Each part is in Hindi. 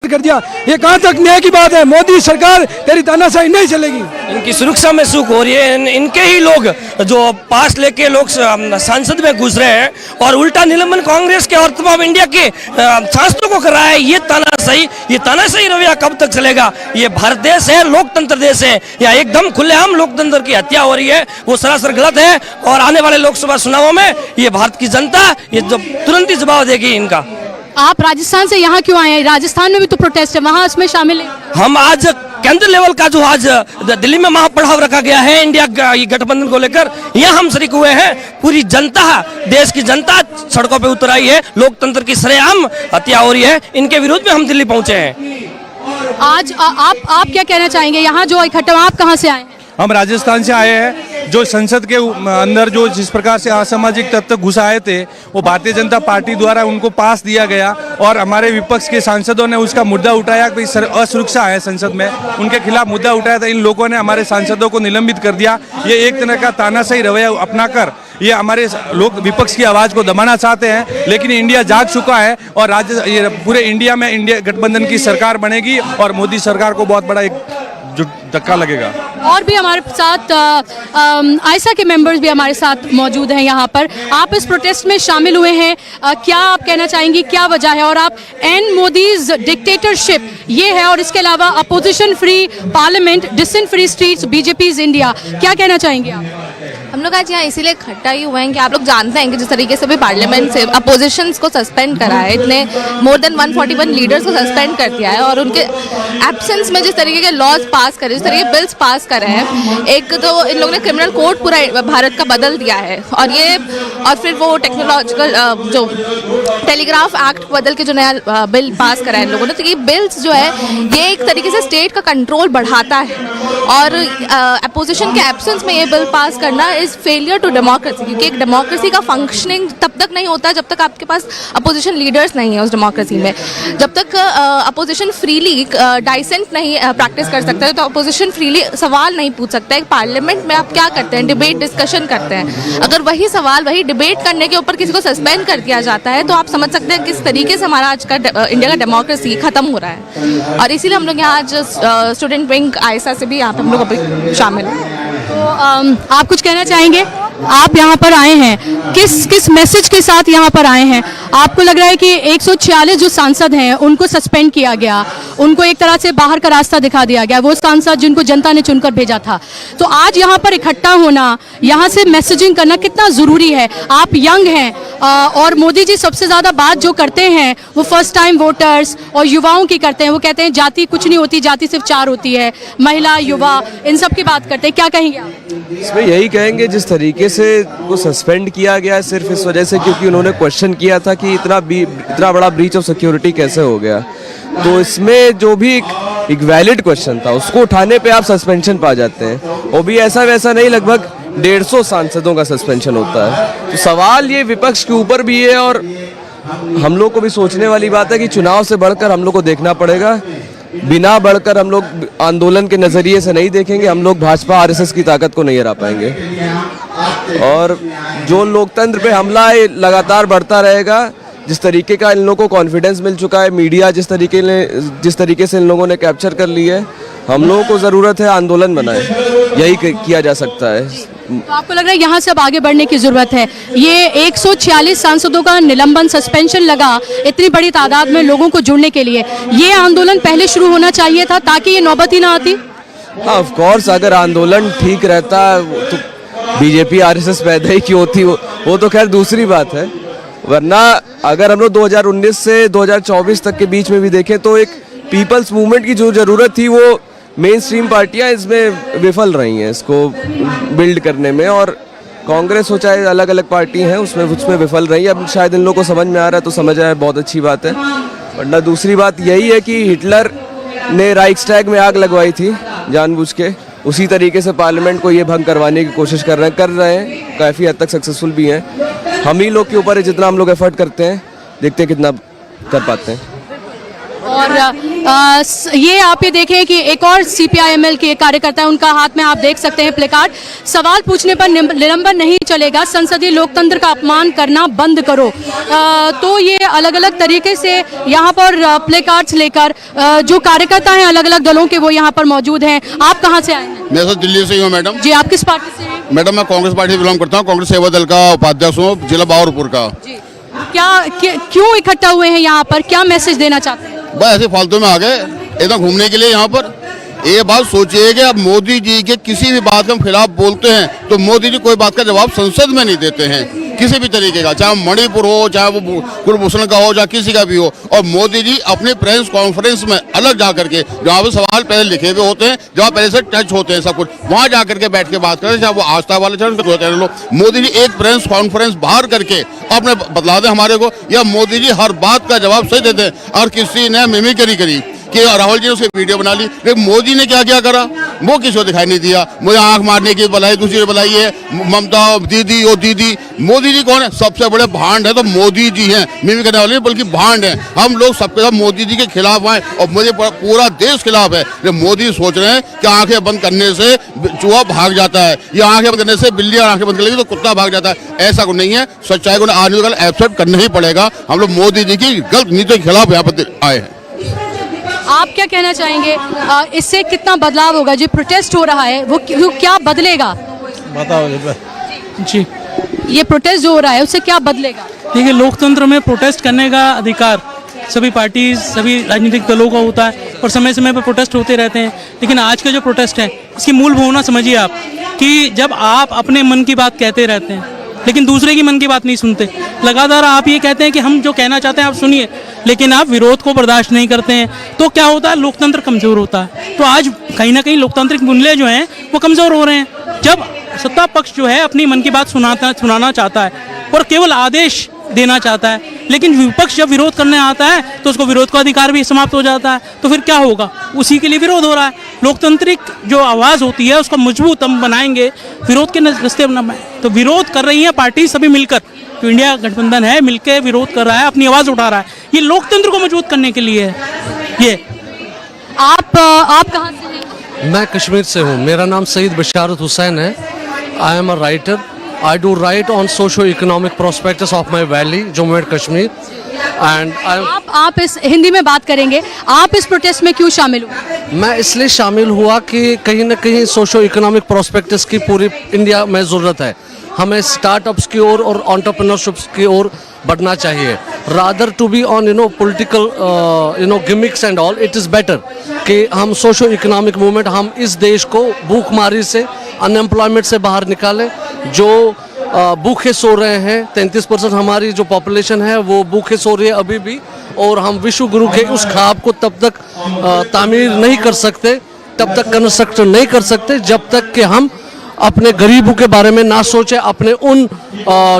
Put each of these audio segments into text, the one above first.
कर दिया। ये कहाँ तक न्याय की बात है? मोदी सरकार तेरी तानाशाही नहीं चलेगी। इनकी सुरक्षा में सुख हो रही है। इनके ही लोग जो पास लेके लोग संसद में घुस रहे हैं और उल्टा निलंबन कांग्रेस के और तमाम इंडिया के सांसदों को कर रहा है। ये तानाशाही रवैया कब तक चलेगा? ये भारत देश है, लोकतंत्र देश है। यहाँ एकदम खुलेआम लोकतंत्र की हत्या हो रही है, वो सरासर गलत है। और आने वाले लोकसभा चुनावों में ये भारत की जनता ये तुरंत ही जवाब देगी इनका। आप राजस्थान से यहाँ क्यों आए हैं? राजस्थान में भी तो प्रोटेस्ट है, वहाँ इसमें शामिल है। हम आज केंद्र लेवल का जो आज दिल्ली में महापड़ाव रखा गया है इंडिया गठबंधन को लेकर, यहाँ हम शरीक हुए हैं। पूरी जनता, देश की जनता सड़कों पे उतर आई है। लोकतंत्र की सरेआम हत्या हो रही है, इनके विरोध में हम दिल्ली पहुंचे हैं। आज आप क्या कहना चाहेंगे? यहाँ जो इकट्ठा, आप कहाँ से आए हैं? हम राजस्थान से आए हैं। जो संसद के अंदर जो जिस प्रकार से असामाजिक तत्व घुस आए थे, वो भारतीय जनता पार्टी द्वारा उनको पास दिया गया और हमारे विपक्ष के सांसदों ने उसका मुद्दा उठाया कि असुरक्षा है संसद में, उनके खिलाफ मुद्दा उठाया था। इन लोगों ने हमारे सांसदों को निलंबित कर दिया। ये एक तरह का तानाशाही रवैया अपनाकर ये हमारे लोग विपक्ष की आवाज़ को दबाना चाहते हैं। लेकिन इंडिया जाग चुका है और ये पूरे इंडिया में इंडिया गठबंधन की सरकार बनेगी और मोदी सरकार को बहुत बड़ा एक जो धक्का लगेगा। और भी हमारे साथ आयसा के मेंबर्स भी हमारे साथ मौजूद हैं यहाँ पर। आप इस प्रोटेस्ट में शामिल हुए हैं, क्या आप कहना चाहेंगी, क्या वजह है? और आप एंड मोदीज डिक्टेटरशिप ये है, और इसके अलावा opposition free parliament, dissent free streets, BJP's India, क्या कहना चाहेंगे आप? हम लोग आज यहाँ इसीलिए इकट्ठा ही हुए हैं कि आप लोग जानते हैं कि जिस तरीके से भी पार्लियामेंट से अपोजिशंस को सस्पेंड करा है, इतने मोर देन 141 लीडर्स को सस्पेंड कर दिया है, और उनके एब्सेंस में जिस तरीके के लॉज पास करे, जिस तरीके बिल्स पास कर रहे हैं, एक तो इन लोगों ने क्रिमिनल कोड पूरा भारत का बदल दिया है, और फिर वो टेक्नोलॉजिकल जो टेलीग्राफ एक्ट बदल के जो नया बिल पास करा है इन लोगों ने। तो ये बिल्स जो है ये एक तरीके से स्टेट का कंट्रोल बढ़ाता है, और अपोजिशन के एब्सेंस में ये बिल पास करना इज फेलियर टू डेमोक्रेसी, क्योंकि एक डेमोक्रेसी का फंक्शनिंग तब तक नहीं होता जब तक आपके पास अपोजिशन लीडर्स नहीं है उस डेमोक्रेसी में। जब तक अपोजिशन फ्रीली डाइसेंट नहीं प्रैक्टिस कर सकता है, तो अपोजिशन फ्रीली सवाल नहीं पूछ सकता है। पार्लियामेंट में आप क्या करते हैं? डिबेट डिस्कशन करते हैं। अगर वही सवाल वही डिबेट करने के ऊपर किसी को सस्पेंड कर दिया जाता है, तो आप समझ सकते हैं किस तरीके से हमारा आज का इंडिया का डेमोक्रेसी खत्म हो रहा है। और इसीलिए हम लोग यहाँ आज स्टूडेंट विंग आयसा से भी यहाँ पर हम लोग अभी शामिल हैं। तो आप कुछ कहना चाहेंगे? आप यहाँ पर आए हैं, किस मैसेज के साथ यहाँ पर आए हैं? आपको लग रहा है कि 146 जो सांसद हैं उनको सस्पेंड किया गया, उनको एक तरह से बाहर का रास्ता दिखा दिया गया, वो सांसद जिनको जनता ने चुनकर भेजा था। तो आज यहाँ पर इकट्ठा होना, यहाँ से मैसेजिंग करना कितना ज़रूरी है? आप यंग हैं, और मोदी जी सबसे ज़्यादा बात जो करते हैं वो फर्स्ट टाइम वोटर्स और युवाओं की करते हैं। वो कहते हैं जाति कुछ नहीं होती, जाति सिर्फ 4 होती है, महिला, युवा, इन सब की बात करते हैं। क्या कहेंगे आप? इसमें यही कहेंगे, जिस तरीके से वो सस्पेंड किया गया सिर्फ इस वजह से क्योंकि उन्होंने क्वेश्चन किया था कि इतना बड़ा ब्रीच ऑफ सिक्योरिटी कैसे हो गया। तो इसमें जो भी एक वैलिड क्वेश्चन था उसको उठाने पे आप सस्पेंशन पा जाते हैं। वो भी ऐसा वैसा नहीं, लगभग 150 सांसदों का सस्पेंशन होता है। तो सवाल ये विपक्ष के ऊपर भी है, और हम लोग को भी सोचने वाली बात है कि चुनाव से बढ़कर हम लोग को देखना पड़ेगा। बिना बढ़कर हम लोग आंदोलन के नज़रिए से नहीं देखेंगे, हम लोग भाजपा आरएसएस की ताकत को नहीं हरा पाएंगे। और जो लोकतंत्र पे हमला है लगातार बढ़ता रहेगा। जिस तरीके का इन लोगों को कॉन्फिडेंस मिल चुका है, मीडिया जिस तरीके से इन लोगों ने कैप्चर कर ली है, हम लोगों को ज़रूरत है आंदोलन बनाए, यही किया जा सकता है। तो आपको लग रहा है यहाँ से अब आगे बढ़ने की ज़रूरत है? ये 146 सांसदों का निलंबन, सस्पेंशन लगा इतनी बड़ी तादाद में लोगों को जुड़ने के लिए, ये आंदोलन पहले शुरू होना चाहिए था ताकि ये नौबत ही ना आती। हाँ, ऑफ कोर्स, अगर आंदोलन ठीक रहता तो बीजेपी आरएसएस पैदा ही क्यों होती, वो तो खैर दूसरी बात है। वरना अगर हम लोग 2019 से 2024 तक के बीच में भी देखें तो एक पीपल्स मूवमेंट की जो ज़रूरत थी, वो मेन स्ट्रीम पार्टियाँ इसमें विफल रही हैं इसको बिल्ड करने में, और कांग्रेस हो चाहे अलग अलग पार्टी हैं उसमें विफल रही है। अब शायद इन लोगों को समझ में आ रहा है तो समझ आया, बहुत अच्छी बात है। वरना दूसरी बात यही है कि हिटलर ने राइक्सटैग में आग लगवाई थी जानबूझ के, उसी तरीके से पार्लियामेंट को ये भंग करवाने की कोशिश कर रहे हैं, काफ़ी हद तक सक्सेसफुल भी हैं। हम ही लोग के ऊपर है, जितना हम लोग एफर्ट करते हैं, देखते हैं कितना कर पाते हैं। और ये आप ये देखें कि एक और CPI-ML के कार्यकर्ता है, उनका हाथ में आप देख सकते हैं प्लेकार्ड। सवाल पूछने पर निलंबन नहीं चलेगा, संसदीय लोकतंत्र का अपमान करना बंद करो। तो ये अलग अलग तरीके से यहाँ पर प्लेकार्ड्स लेकर जो कार्यकर्ता हैं अलग अलग दलों के, वो यहाँ पर मौजूद हैं। आप कहाँ से आए हैं? मैं तो दिल्ली से ही हूँ मैडम। जी, आप किस पार्टी से हैं? मैडम मैं कांग्रेस पार्टी से बिलोंग करता हूँ, कांग्रेस सेवा दल का उपाध्यक्ष हूँ, जिला बहावलपुर का। जी, क्यों इकट्ठा हुए हैं यहाँ पर, क्या मैसेज देना चाहते हैं? बस ऐसे फालतू में आ गए एकदम घूमने के लिए यहाँ पर। ये बात सोचिए कि अब मोदी जी के किसी भी बात के हम खिलाफ बोलते हैं तो मोदी जी कोई बात का जवाब संसद में नहीं देते हैं, किसी भी तरीके का, चाहे मणिपुर हो, चाहे वो कुलभूषण का हो, चाहे किसी का भी हो। और मोदी जी अपने प्रेस कॉन्फ्रेंस में अलग जा करके, जहाँ पे सवाल पहले लिखे हुए होते हैं, जहाँ पहले से टच होते हैं सब कुछ, वहाँ जा करके बैठ के बात करते हैं, चाहे वो आस्था वाले चैनल लो। मोदी जी एक प्रेस कॉन्फ्रेंस बाहर करके अपने बतला दे हमारे को, या मोदी जी हर बात का जवाब सही देते हैं। और किसी ने मिमिक्री करी कि राहुल जी ने उसकी वीडियो बना ली, लेकिन मोदी ने क्या क्या करा वो किसी को दिखाई नहीं दिया। मुझे आंख मारने की बुलाई, दूसरी ने बुलाई है ममता दीदी, ओ दीदी। मोदी जी कौन है? सबसे बड़े भांड है तो मोदी जी हैं, मिमिक्री करने वाले बल्कि भांड हैं। हम लोग सबके सब मोदी जी के खिलाफ आए और मुझे पूरा देश खिलाफ है। मोदी सोच रहे हैं कि आंखें बंद करने से चूहा भाग जाता है, या आंखें बंद करने से बिल्ली आंखें बंद कर लेगी तो कुत्ता भाग जाता है। ऐसा कुछ नहीं है, सच्चाई को आज एक्सेप्ट करना ही पड़ेगा। हम लोग मोदी जी की गलत नीति के खिलाफ यहाँ पर आए हैं। आप क्या कहना चाहेंगे, इससे कितना बदलाव होगा? जो प्रोटेस्ट हो रहा है वो क्या बदलेगा? बताओ जी। ये प्रोटेस्ट जो हो रहा है उससे क्या बदलेगा? देखिए, लोकतंत्र में प्रोटेस्ट करने का अधिकार सभी पार्टी, सभी राजनीतिक दलों का होता है और समय समय पर प्रोटेस्ट होते रहते हैं। लेकिन आज का जो प्रोटेस्ट है, इसकी मूल भावना समझिए आप, कि जब आप अपने मन की बात कहते रहते हैं लेकिन दूसरे की मन की बात नहीं सुनते, लगातार आप ये कहते हैं कि हम जो कहना चाहते हैं आप सुनिए, लेकिन आप विरोध को बर्दाश्त नहीं करते हैं, तो क्या होता है? लोकतंत्र कमज़ोर होता है। तो आज कहीं ना कहीं लोकतांत्रिक मूल्य जो हैं वो कमज़ोर हो रहे हैं। जब सत्ता पक्ष जो है अपनी मन की बात सुनाना चाहता है और केवल आदेश देना चाहता है, लेकिन विपक्ष जब विरोध करने आता है तो उसको विरोध का अधिकार भी समाप्त हो जाता है। तो फिर क्या होगा? उसी के लिए विरोध हो रहा है। लोकतांत्रिक जो आवाज़ होती है उसको मजबूत हम बनाएंगे, विरोध के रास्ते बनाएं। तो विरोध कर रही है पार्टी सभी मिलकर, जो इंडिया गठबंधन है मिलकर विरोध कर रहा है, अपनी आवाज़ उठा रहा है। ये लोकतंत्र को मजबूत करने के लिए है। ये आप कहाँ से हैं? मैं कश्मीर से हूँ, मेरा नाम सईद बशारत हुसैन है। I am a writer. I do write on socio-economic prospectus of my valley, Jammu and Kashmir, and आप इस हिंदी में बात करेंगे, आप इस प्रोटेस्ट में क्यों शामिल हुए? मैं इसलिए शामिल हुआ कि कहीं ना कहीं सोशो-इकोनॉमिक प्रोस्पेक्टस की पूरी इंडिया में ज़रूरत है। हमें स्टार्टअप्स की ओर और एंटरप्रेन्योरशिप्स की ओर बढ़ना चाहिए, rather to be on political gimmicks and all. It is better कि हम सोशो-इकोनॉमिक मूवमेंट, हम इस देश को भूखमारी से, अनएम्प्लॉयमेंट से बाहर निकालें। जो भूखे सो रहे हैं, 33% हमारी जो पॉपुलेशन है वो भूखे सो रही है अभी भी, और हम विश्व गुरु के उस ख्वाब को तब तक तामीर नहीं कर सकते, तब तक कंस्ट्रक्ट नहीं कर सकते जब तक कि हम अपने गरीबों के बारे में ना सोचें, अपने उन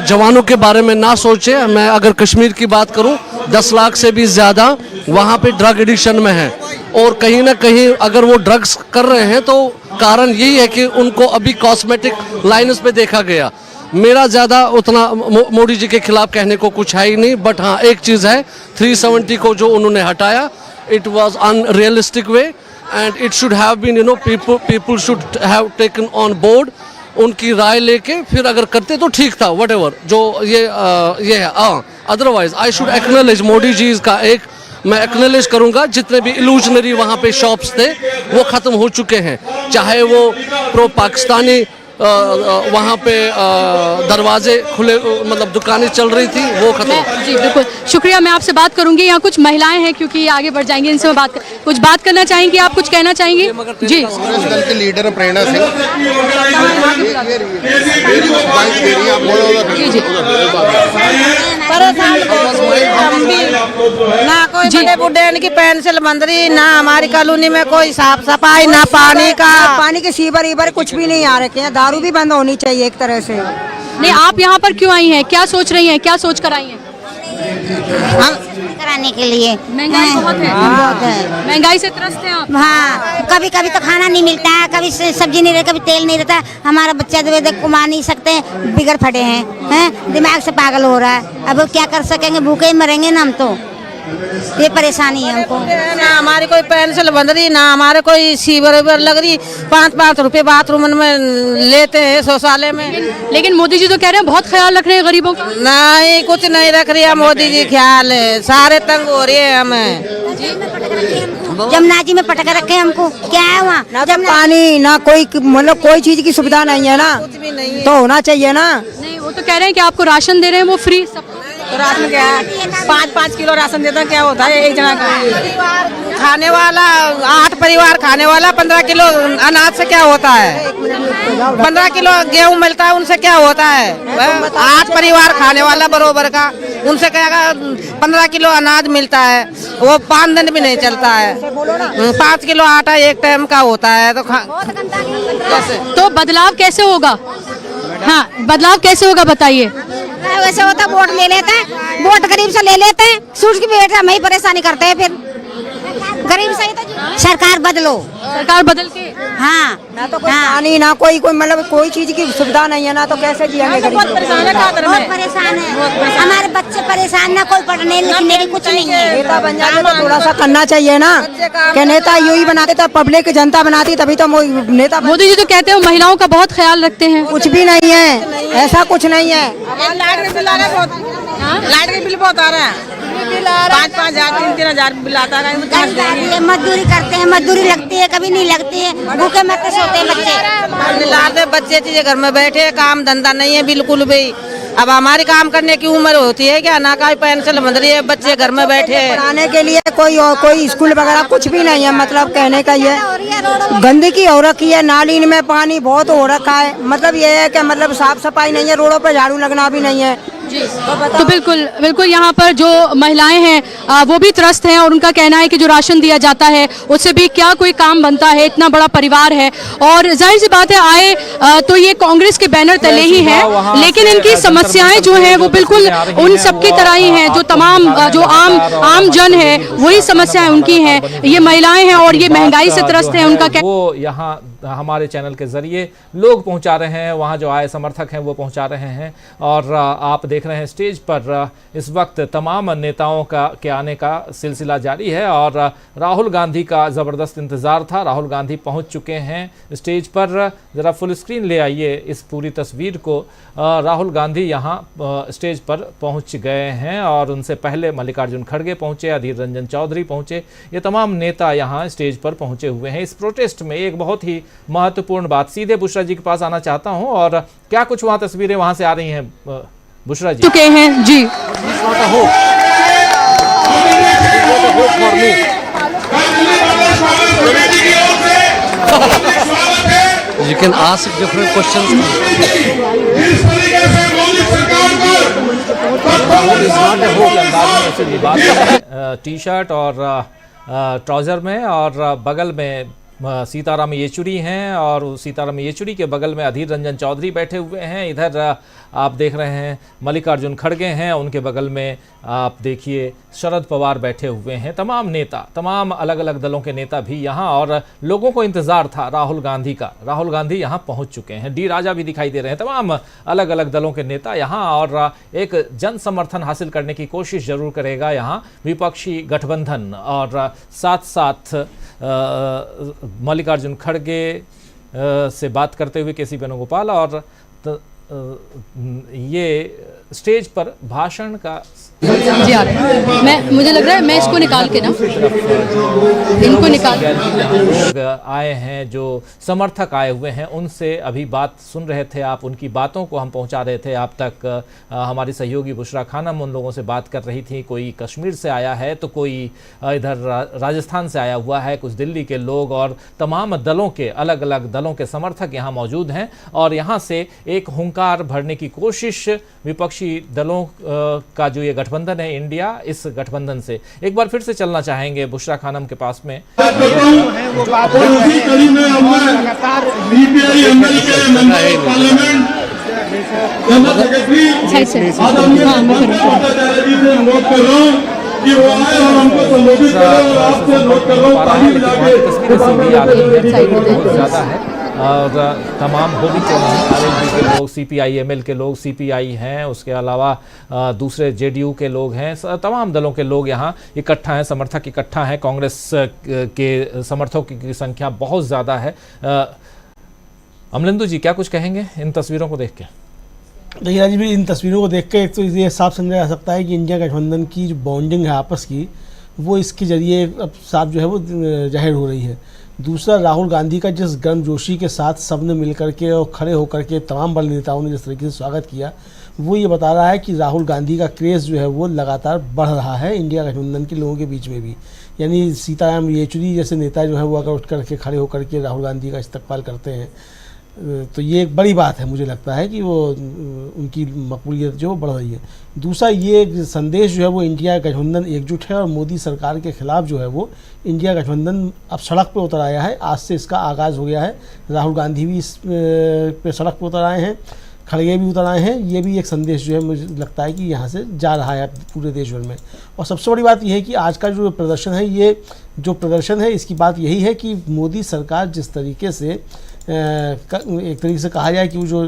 जवानों के बारे में ना सोचें। मैं अगर कश्मीर की बात करूं, 10 लाख से भी ज़्यादा वहाँ पे ड्रग एडिक्शन में है, और कहीं ना कहीं अगर वो ड्रग्स कर रहे हैं तो कारण यही है कि उनको अभी कॉस्मेटिक लाइन्स पे देखा गया। मेरा ज़्यादा उतना मोदी जी के खिलाफ कहने को कुछ है ही नहीं, बट हाँ एक चीज़ है, 370 को जो उन्होंने हटाया, it was unrealistic way and it should have been people should have taken on board. उनकी राय लेके फिर अगर करते तो ठीक था, वट एवर जो ये है। Otherwise I should acknowledge Modi ji का एक, मैं एक्नॉलेज करूंगा जितने भी इल्यूजनरी वहाँ पे शॉप्स थे वो ख़त्म हो चुके हैं, चाहे वो प्रो पाकिस्तानी वहाँ पे दरवाजे खुले, मतलब दुकानें चल रही थी, वो खत्म। जी बिल्कुल, शुक्रिया। मैं आपसे बात करूंगी, यहाँ कुछ महिलाएं हैं क्योंकि ये आगे बढ़ जाएंगी, इनसे मैं कुछ बात करना चाहेंगी। आप कुछ कहना चाहेंगी? जी, कांग्रेस दल के लीडर प्रेरणा सिंह। ना कोई बड़े बुढ़े की पेंसिल मंदिर, ना हमारी कॉलोनी में कोई साफ सफाई, ना पानी का, पानी के सीवर कुछ भी नहीं आ रखे हैं। दारू भी बंद होनी चाहिए एक तरह से। नहीं, आप यहाँ पर क्यों आई हैं? क्या सोच रही हैं? क्या सोच कर आई हैं? हम कराने के लिए। महंगाई बहुत है। बहुत है। महंगाई से त्रस्त हैं आप? हाँ, कभी कभी तो खाना नहीं मिलता है, कभी सब्जी नहीं रहती, कभी तेल नहीं रहता। हमारा बच्चा जो कमा नहीं सकते, बिगड़ फटे हैं, दिमाग से पागल हो रहा है। अब क्या कर सकेंगे, भूखे ही मरेंगे ना हम तो। ये परेशानी है हमको। ना हमारी कोई पेंसिल बंद रही, ना हमारे कोई सीवर लग रही। 5-5 रुपए बाथरूम में लेते हैं शौचालय में। लेकिन मोदी जी तो कह रहे हैं बहुत ख्याल रख रहे हैं गरीबों का। नहीं, कुछ नहीं रख रही है मोदी जी ख्याल, सारे तंग हो रही है हमें। जमुना जी में पटक रखे हमको, क्या है वहाँ ना जब पानी, ना कोई मतलब कोई चीज की सुविधा नहीं है ना, कुछ भी नहीं तो होना चाहिए ना। नहीं, वो तो कह रहे हैं कि आपको राशन दे रहे हैं वो फ्री सबको। तो राशन क्या है, 5-5 किलो राशन देता क्या होता है एक जना का? खाने वाला 8 परिवार खाने वाला 15 किलो अनाज से क्या होता है? 15 किलो गेहूं मिलता है, उनसे क्या होता है? 8 परिवार खाने वाला बरोबर का, उनसे क्या 15 किलो अनाज मिलता है, वो 5 दिन भी नहीं चलता है। 5 किलो आटा एक टाइम का होता है। तो बदलाव कैसे होगा? हाँ, बदलाव कैसे होगा बताइए। वैसे होता वोट ले लेते हैं, वोट गरीब से ले लेते हैं, सूझ की बेट हमें ही परेशानी करते हैं। फिर गरीब से ही तो सरकार बदलो, सरकार बदल के। हाँ, ना तो कोई पानी, ना कोई मतलब कोई चीज की सुविधा नहीं है, ना तो कैसे जिएंगे गरीब। बहुत परेशान है हमारे बच्चे, परेशान ना कोई पढ़ने लिखने की कुछ नहीं है। नेता बन जाए तो थोड़ा सा करना चाहिए ना, कि नेता यू ही बनाते तो पब्लिक जनता बनाती, तभी तो नेता। मोदी जी तो कहते हैं महिलाओं का बहुत ख्याल रखते हैं। कुछ भी नहीं है, ऐसा कुछ नहीं है। लाइट के बिल आ रहा है बहुत, लाइट के बिल बहुत आ रहा है, 5-5 हजार 3-3 हजार बिल आता है। मजदूरी करते हैं, मजदूरी लगती है, कभी नहीं लगती है, भूखे मरते सोते हैं बच्चे। लाते बच्चे चीजें घर में बैठे, काम धंधा नहीं है बिल्कुल भी। अब हमारी काम करने की उम्र होती है क्या? ना कोई पेंसिल बंध रही है, बच्चे घर में बैठे। पढ़ाने के लिए कोई स्कूल वगैरह कुछ भी नहीं है। मतलब कहने का ये गंदगी हो रखी है, नाली में पानी बहुत हो रखा है। मतलब ये है कि मतलब साफ सफाई नहीं है, रोडों पे झाड़ू लगना भी नहीं है। तो बिल्कुल यहाँ पर जो महिलाएं हैं वो भी त्रस्त हैं और उनका कहना है कि जो राशन दिया जाता है उससे भी क्या कोई काम बनता है, इतना बड़ा परिवार है। और जाहिर सी बात है आए तो ये कांग्रेस के बैनर तले ही हैं, लेकिन इनकी समस्याएं जो हैं वो बिल्कुल उन सबकी तरह ही हैं। जो तमाम जो आम जन है वही समस्याएं उनकी हैं। ये महिलाएं हैं और ये महंगाई से त्रस्त हैं। उनका वो यहाँ हमारे चैनल के जरिए लोग पहुंचा रहे हैं, वहाँ जो आए समर्थक हैं वो पहुंचा रहे हैं। और आप देख रहे हैं स्टेज पर इस वक्त तमाम नेताओं के आने का सिलसिला जारी है और राहुल गांधी का ज़बरदस्त इंतज़ार था। राहुल गांधी पहुंच चुके हैं स्टेज पर। ज़रा फुल स्क्रीन ले आइए इस पूरी तस्वीर को। राहुल गांधी यहाँ स्टेज पर पहुंच गए हैं और उनसे पहले मल्लिकार्जुन खड़गे पहुंचे, अधीर रंजन चौधरी पहुंचे। ये तमाम नेता यहाँ स्टेज पर पहुंचे हुए हैं। इस प्रोटेस्ट में एक बहुत ही महत्वपूर्ण बात, सीधे बुशरा जी के पास आना चाहता हूं और क्या कुछ वहां तस्वीरें वहां से आ रही हैं बुशरा जी? चुके हैं जी। You can ask different questions. T shirt और ट्राउजर में और बगल में सीताराम येचुरी हैं और सीताराम येचुरी के बगल में अधीर रंजन चौधरी बैठे हुए हैं। इधर आप देख रहे हैं मल्लिकार्जुन खड़गे हैं, उनके बगल में आप देखिए शरद पवार बैठे हुए हैं। तमाम नेता, तमाम अलग अलग दलों के नेता भी यहाँ, और लोगों को इंतज़ार था राहुल गांधी का। राहुल गांधी यहाँ पहुँच चुके हैं। डी राजा भी दिखाई दे रहे हैं। तमाम अलग अलग दलों के नेता यहाँ, और एक जन समर्थन हासिल करने की कोशिश जरूर करेगा यहाँ विपक्षी गठबंधन। और साथ साथ मल्लिकार्जुन खड़गे से बात करते हुए केसी वेणुगोपाल, और ये स्टेज पर भाषण का जी आ रहे हैं। मुझे लग रहा है मैं इसको निकाल के ना इनको निकाल लोग आए हैं, जो समर्थक आए हुए हैं, उनसे अभी बात सुन रहे थे आप। उनकी बातों को हम पहुंचा रहे थे आप तक। हमारी सहयोगी बुशरा खानम उन लोगों से बात कर रही थी। कोई कश्मीर से आया है तो कोई इधर राजस्थान से आया हुआ है, कुछ दिल्ली के लोग, और तमाम दलों के, अलग अलग दलों के समर्थक यहाँ मौजूद हैं। और यहाँ से एक हुंकार भरने की कोशिश विपक्षी दलों का जो ये गठबंधन है इंडिया, इस गठबंधन से एक बार फिर से चलना चाहेंगे बुशरा खानम के पास में। ज्यादा है और तमाम वो भी आरएलडी के लोग, CPI-ML के लोग, CPI हैं, उसके अलावा दूसरे JDU के लोग हैं, तमाम दलों के लोग यहाँ इकट्ठा हैं, समर्थक इकट्ठा हैं। कांग्रेस के समर्थकों की संख्या बहुत ज़्यादा है। अमलेंदु जी, क्या कुछ कहेंगे इन तस्वीरों को देख के? देखिए राजीव जी, इन तस्वीरों को देख के एक तो ये साफ समझा जा सकता है कि इंडिया गठबंधन की जो बॉन्डिंग है आपस की, वो इसके जरिए अब साफ जो है वो जाहिर हो रही है। दूसरा, राहुल गांधी का जिस गर्मजोशी के साथ सबने मिल करके और खड़े होकर के तमाम बड़े नेताओं ने जिस तरीके से स्वागत किया, वो ये बता रहा है कि राहुल गांधी का क्रेज़ जो है वो लगातार बढ़ रहा है इंडिया गठबंधन के लोगों के बीच में भी। यानी सीताराम येचुरी जैसे नेता जो है वो अगर उठ करके खड़े होकर के राहुल गांधी का इस्तकबाल करते हैं तो ये एक बड़ी बात है। मुझे लगता है कि वो उनकी मकबूलियत जो बढ़ रही है। दूसरा, ये संदेश जो है वो इंडिया गठबंधन एकजुट है और मोदी सरकार के खिलाफ जो है वो इंडिया गठबंधन अब सड़क पर उतर आया है। आज से इसका आगाज़ हो गया है। राहुल गांधी भी इस पे सड़क पर उतर आए हैं, खड़गे भी उतर आए हैं। ये भी एक संदेश जो है मुझे लगता है कि यहाँ से जा रहा है पूरे देश भर में। और सबसे बड़ी बात यह है कि आज का जो प्रदर्शन है, ये जो प्रदर्शन है इसकी बात यही है कि मोदी सरकार जिस तरीके से एक तरीके से कहा जाए कि वो जो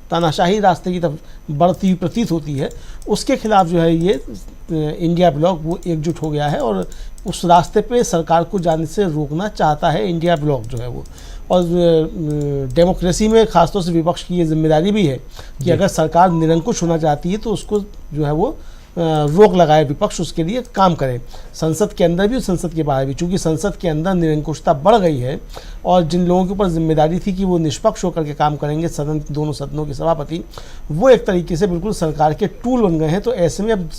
तानाशाही रास्ते की तरफ बढ़ती हुई प्रतीत होती है, उसके खिलाफ जो है ये इंडिया ब्लॉक वो एकजुट हो गया है और उस रास्ते पे सरकार को जाने से रोकना चाहता है इंडिया ब्लॉक जो है वो। और डेमोक्रेसी में खासतौर से विपक्ष की ये जिम्मेदारी भी है कि अगर सरकार निरंकुश होना चाहती है तो उसको जो है वो रोक लगाए, विपक्ष उसके लिए काम करे, संसद के अंदर भी और संसद के बाहर भी। चूँकि संसद के अंदर निरंकुशता बढ़ गई है और जिन लोगों के ऊपर जिम्मेदारी थी कि वो निष्पक्ष होकर के काम करेंगे, सदन दोनों सदनों के सभापति, वो एक तरीके से बिल्कुल सरकार के टूल बन गए हैं। तो ऐसे में अब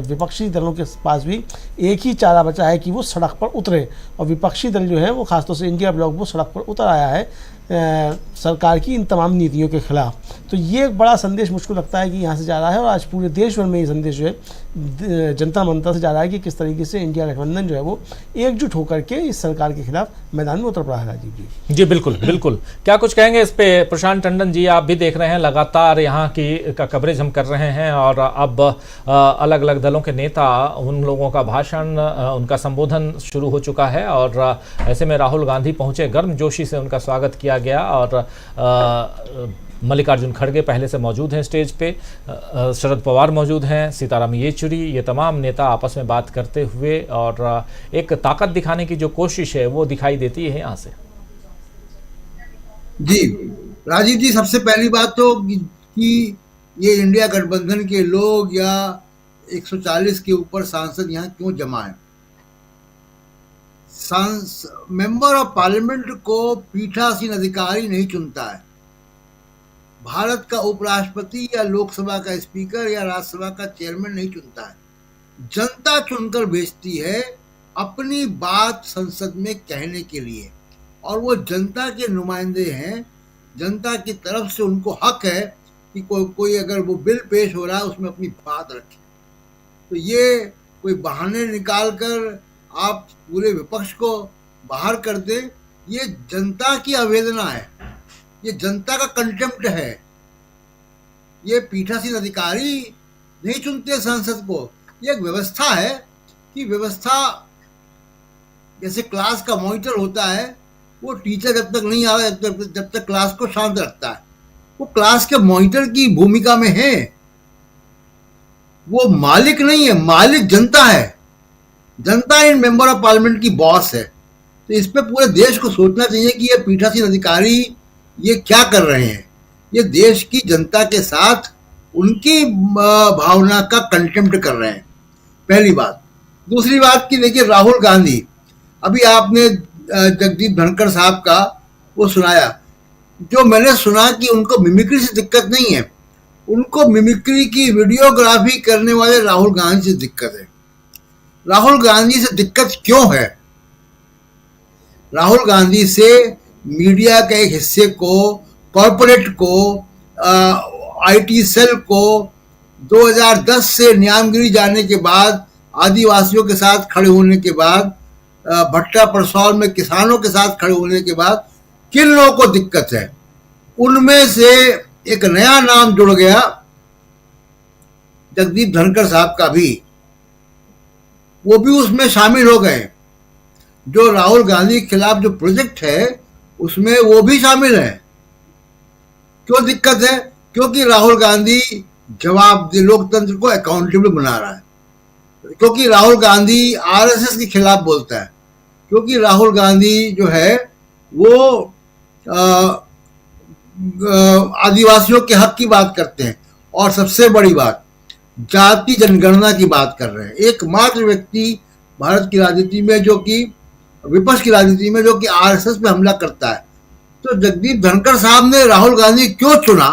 विपक्षी दलों के पास भी एक ही चारा बचा है कि वो सड़क पर उतरे और विपक्षी दल जो है वो खासतौर से इंडिया ब्लॉक वो सड़क पर उतर आया है सरकार की इन तमाम नीतियों के खिलाफ। तो ये एक बड़ा संदेश मुझको लगता है कि यहाँ से जा रहा है और आज पूरे देश भर में ये संदेश जो है जनता मनता से जा रहा है कि किस तरीके से इंडिया गठबंधन जो है वो एकजुट होकर के इस सरकार के खिलाफ मैदान में उतर पड़ा है। राजीव जी जी बिल्कुल बिल्कुल, क्या कुछ कहेंगे इस पे? प्रशांत टंडन जी, आप भी देख रहे हैं, लगातार यहाँ की का कवरेज हम कर रहे हैं और अब अलग अलग दलों के नेता, उन लोगों का भाषण, उनका संबोधन शुरू हो चुका है और ऐसे में राहुल गांधी पहुंचे, गर्मजोशी से उनका स्वागत किया गया और मल्लिकार्जुन खड़गे पहले से मौजूद हैं स्टेज पे, शरद पवार मौजूद हैं, सीताराम येचुरी, ये तमाम नेता आपस में बात करते हुए और एक ताकत दिखाने की जो कोशिश है वो दिखाई देती है यहाँ से। जी राजीव जी, सबसे पहली बात तो कि ये इंडिया गठबंधन के लोग या 140 के ऊपर सांसद यहाँ क्यों जमा है। मेंबर ऑफ पार्लियामेंट को पीठासीन अधिकारी नहीं चुनता है। भारत का उपराष्ट्रपति या लोकसभा का स्पीकर या राज्यसभा का चेयरमैन नहीं चुनता है। जनता चुनकर भेजती है अपनी बात संसद में कहने के लिए और वो जनता के नुमाइंदे हैं। जनता की तरफ से उनको हक है कि कोई अगर वो बिल पेश हो रहा है उसमें अपनी बात रखे। तो ये कोई बहाने निकाल कर आप पूरे विपक्ष को बाहर कर दे, ये जनता की आवेदना है, ये जनता का कंटेम्प्ट है। ये पीठासीन अधिकारी नहीं चुनते संसद को, ये एक व्यवस्था है कि व्यवस्था जैसे क्लास का मॉनिटर होता है, वो टीचर जब तक नहीं आवे जब तक क्लास को शांत रखता है, वो क्लास के मॉनिटर की भूमिका में है। वो मालिक नहीं है, मालिक जनता है। जनता इन मेंबर ऑफ पार्लियामेंट की बॉस है। तो इस पे पूरे देश को सोचना चाहिए कि ये पीठासीन अधिकारी ये क्या कर रहे हैं। ये देश की जनता के साथ उनकी भावना का कंटेम्प्ट कर रहे हैं, पहली बात। दूसरी बात कि देखिए राहुल गांधी, अभी आपने जगदीप धनखड़ साहब का वो सुनाया, जो मैंने सुना कि उनको मिमिक्री से दिक्कत नहीं है, उनको मिमिक्री की वीडियोग्राफी करने वाले राहुल गांधी से दिक्कत है। राहुल गांधी से दिक्कत क्यों है? राहुल गांधी से मीडिया के एक हिस्से को, कॉरपोरेट को, आईटी सेल को 2010 से न्यामगिरी जाने के बाद, आदिवासियों के साथ खड़े होने के बाद, भट्टा परसौर में किसानों के साथ खड़े होने के बाद किन लोगों को दिक्कत है? उनमें से एक नया नाम जुड़ गया, जगदीप धनखड़ साहब का भी, वो भी उसमें शामिल हो गए। जो राहुल गांधी के खिलाफ जो प्रोजेक्ट है उसमें वो भी शामिल है। क्यों दिक्कत है? क्योंकि राहुल गांधी जवाबदेह लोकतंत्र को अकाउंटेबल बना रहा है, क्योंकि राहुल गांधी आरएसएस के खिलाफ बोलता है, क्योंकि राहुल गांधी जो है वो आदिवासियों के हक की बात करते हैं, और सबसे बड़ी बात जाति जनगणना की बात कर रहे हैं। एकमात्र व्यक्ति भारत की राजनीति में जो कि विपक्ष की राजनीति में जो कि आरएसएस पे हमला करता है। तो जगदीप धनखड़ साहब ने राहुल गांधी क्यों चुना?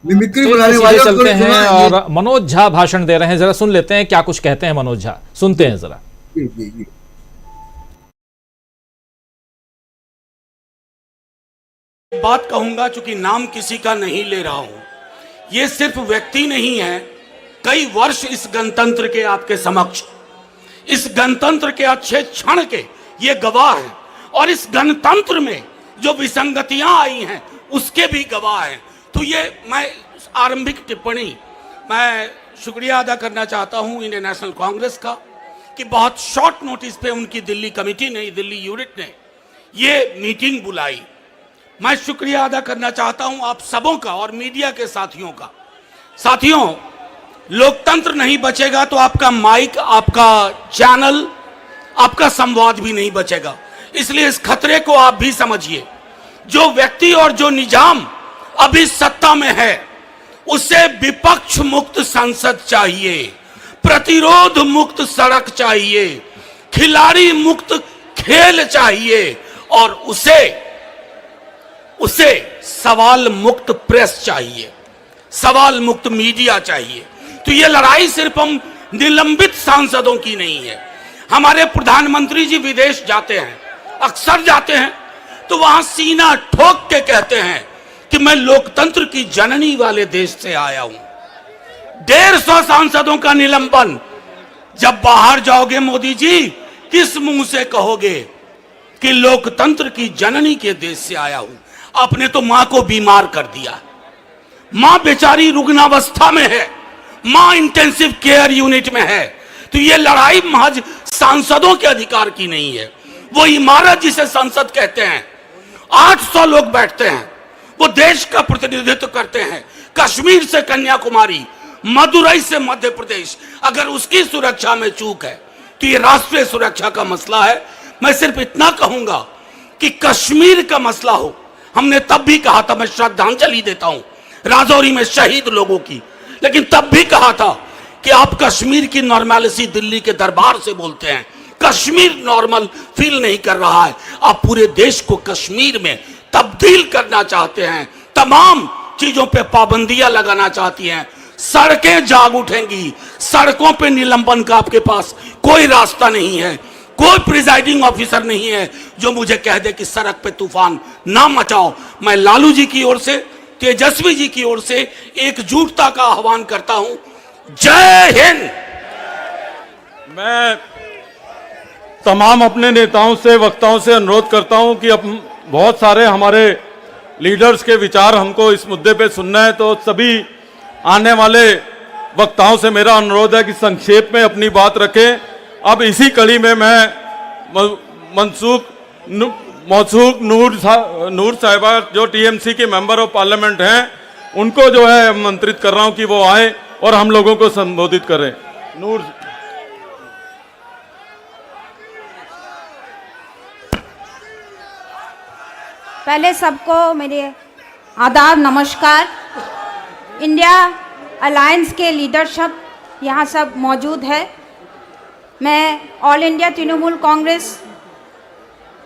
मिमिक्री बनाने वाले चलते हैं और मनोज झा भाषण दे रहे हैं, जरा सुन लेते हैं क्या कुछ कहते हैं मनोज झा, सुनते हैं जरा। जी। बात कहूंगा, चूंकि नाम किसी का नहीं ले रहा हूं, ये सिर्फ व्यक्ति नहीं है, कई वर्ष इस गणतंत्र के आपके समक्ष, इस गणतंत्र के अच्छे क्षण के ये गवाह हैं, और इस गणतंत्र में जो विसंगतियां आई हैं उसके भी गवाह हैं। तो ये मैं आरंभिक टिप्पणी मैं शुक्रिया अदा करना चाहता हूं इंडियन नेशनल कांग्रेस का कि बहुत शॉर्ट नोटिस पे उनकी दिल्ली कमेटी ने, दिल्ली यूनिट ने ये मीटिंग बुलाई। मैं शुक्रिया अदा करना चाहता हूं आप सबों का और मीडिया के साथियों का। साथियों, लोकतंत्र नहीं बचेगा तो आपका माइक, आपका चैनल, आपका संवाद भी नहीं बचेगा। इसलिए इस खतरे को आप भी समझिए। जो व्यक्ति और जो निजाम अभी सत्ता में है उसे विपक्ष मुक्त संसद चाहिए, प्रतिरोध मुक्त सड़क चाहिए, खिलाड़ी मुक्त खेल चाहिए, और उसे सवाल मुक्त प्रेस चाहिए, सवाल मुक्त मीडिया चाहिए। तो ये लड़ाई सिर्फ हम निलंबित सांसदों की नहीं है। हमारे प्रधानमंत्री जी विदेश जाते हैं, अक्सर जाते हैं, तो वहां सीना ठोक के कहते हैं कि मैं लोकतंत्र की जननी वाले देश से आया हूं। 150 सांसदों का निलंबन। जब बाहर जाओगे मोदी जी, किस मुंह से कहोगे कि लोकतंत्र की जननी के देश से आया हूं? आपने तो मां को बीमार कर दिया। मां बेचारी रुग्णावस्था में है, मां इंटेंसिव केयर यूनिट में है। तो ये लड़ाई महज सांसदों के अधिकार की नहीं है। वो इमारत जिसे संसद कहते हैं, 800 लोग बैठते हैं, वो देश का प्रतिनिधित्व करते हैं। कश्मीर से कन्याकुमारी, मदुरई से मध्य प्रदेश, अगर उसकी सुरक्षा में चूक है तो ये राष्ट्रीय सुरक्षा का मसला है। मैं सिर्फ इतना कहूंगा कि कश्मीर का मसला हो, हमने तब भी कहा था, मैं श्रद्धांजलि देता हूं राजौरी में शहीद लोगों की, लेकिन तब भी कहा था कि आप कश्मीर की नॉर्मलिटी दिल्ली के दरबार से बोलते हैं। कश्मीर नॉर्मल फील नहीं कर रहा है। आप पूरे देश को कश्मीर में तब्दील करना चाहते हैं, तमाम चीजों पे पाबंदियां लगाना चाहती हैं। सड़कें जाग उठेंगी, सड़कों पे निलंबन का आपके पास कोई रास्ता नहीं है। कोई प्रिजाइडिंग ऑफिसर नहीं है जो मुझे कह दे कि सड़क पे तूफान ना मचाओ। मैं लालू जी की ओर से, तेजस्वी जी की ओर से एकजुटता का आह्वान करता हूं। जय हिंद। मैं तमाम अपने नेताओं से, वक्ताओं से अनुरोध करता हूं कि अब बहुत सारे हमारे लीडर्स के विचार हमको इस मुद्दे पे सुनना है, तो सभी आने वाले वक्ताओं से मेरा अनुरोध है कि संक्षेप में अपनी बात रखें। अब इसी कड़ी में मैं मौसूक नूर साहिबा जो टीएमसी के मेंबर ऑफ पार्लियामेंट हैं, उनको जो है आमंत्रित कर रहा हूं कि वो आए और हम लोगों को संबोधित करें। नूर, पहले सबको मेरे आदाब नमस्कार। इंडिया अलायंस के लीडरशिप यहाँ सब मौजूद है। मैं ऑल इंडिया तृणमूल कांग्रेस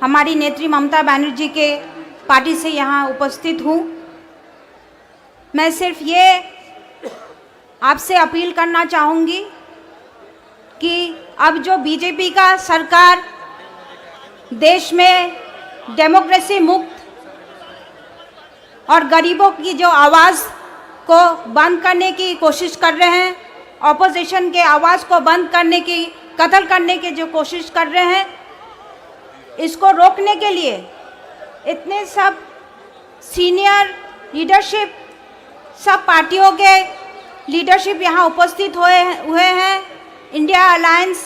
हमारी नेत्री ममता बनर्जी के पार्टी से यहाँ उपस्थित हूँ। मैं सिर्फ ये आपसे अपील करना चाहूँगी कि अब जो बीजेपी का सरकार देश में डेमोक्रेसी मुक्त और गरीबों की जो आवाज़ को बंद करने की कोशिश कर रहे हैं, ऑपोजिशन के आवाज़ को बंद करने की, कत्ल करने की जो कोशिश कर रहे हैं, इसको रोकने के लिए इतने सब सीनियर लीडरशिप, सब पार्टियों के लीडरशिप यहाँ उपस्थित हुए हैं। इंडिया अलायंस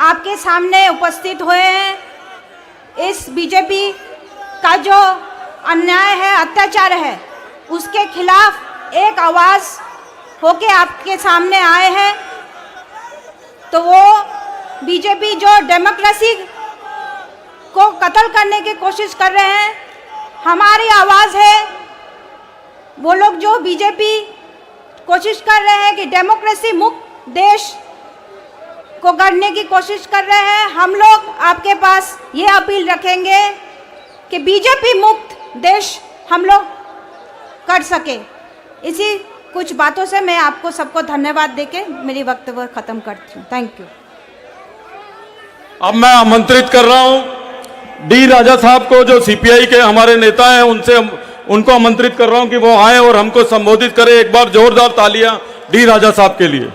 आपके सामने उपस्थित हुए हैं। इस बीजेपी का जो अन्याय है, अत्याचार है, उसके खिलाफ एक आवाज़ होके आपके सामने आए हैं। तो वो बीजेपी जो डेमोक्रेसी को कत्ल करने की कोशिश कर रहे हैं, हमारी आवाज़ है। वो लोग जो बीजेपी कोशिश कर रहे हैं कि डेमोक्रेसी मुक्त देश को गढ़ने की कोशिश कर रहे हैं, हम लोग आपके पास ये अपील रखेंगे कि बीजेपी मुक्त देश हम लोग कर सके। इसी कुछ बातों से मैं आपको सबको धन्यवाद देके मेरी वक्तव्य खत्म करती हूँ। Thank you. अब मैं आमंत्रित कर रहा हूं डी राजा साहब को, जो सीपीआई के हमारे नेता हैं, उनको आमंत्रित कर रहा हूं कि वो आए और हमको संबोधित करें। एक बार जोरदार तालियां डी राजा साहब के लिए।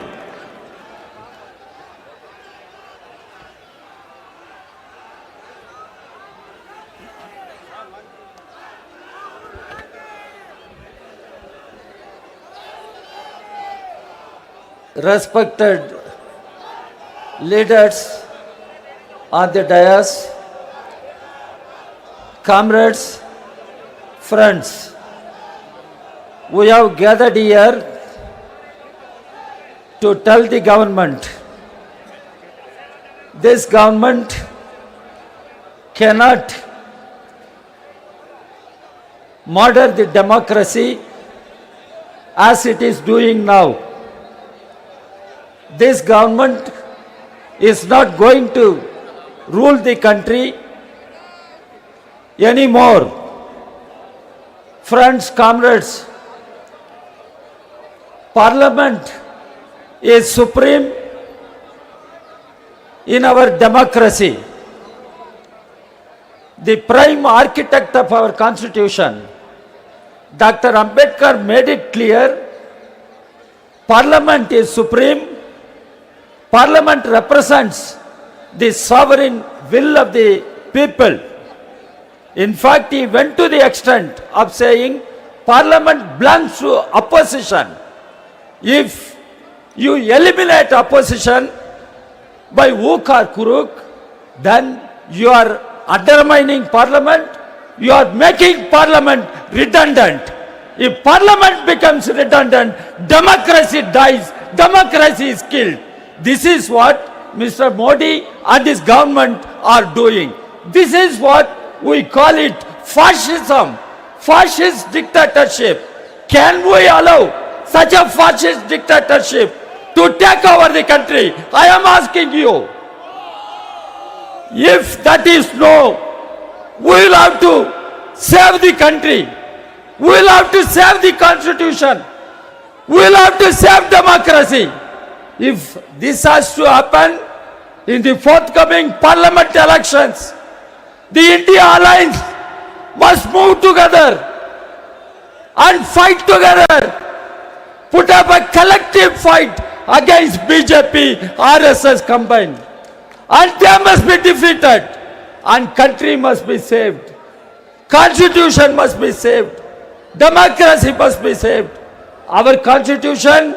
Respected leaders on the dais, comrades, friends, we have gathered here to tell the government, this government cannot murder the democracy as it is doing now. This government is not going to rule the country anymore. Friends, comrades, Parliament is supreme in our democracy. The prime architect of our constitution, Dr. Ambedkar, made it clear, Parliament is supreme. Parliament represents the sovereign will of the people. In fact, he went to the extent of saying Parliament belongs to opposition. If you eliminate opposition by hook or crook, then you are undermining Parliament, you are making Parliament redundant. If Parliament becomes redundant, democracy dies, democracy is killed. This is what Mr. Modi and his government are doing. This is what we call it fascism, fascist dictatorship. Can we allow such a fascist dictatorship to take over the country? I am asking you. If that is no, we will have to save the country. We will have to save the constitution. We will have to save democracy. If this has to happen in the forthcoming parliament elections, the India Alliance must move together and fight together, put up a collective fight against BJP, RSS combined. And they must be defeated and country must be saved. Constitution must be saved. Democracy must be saved. Our constitution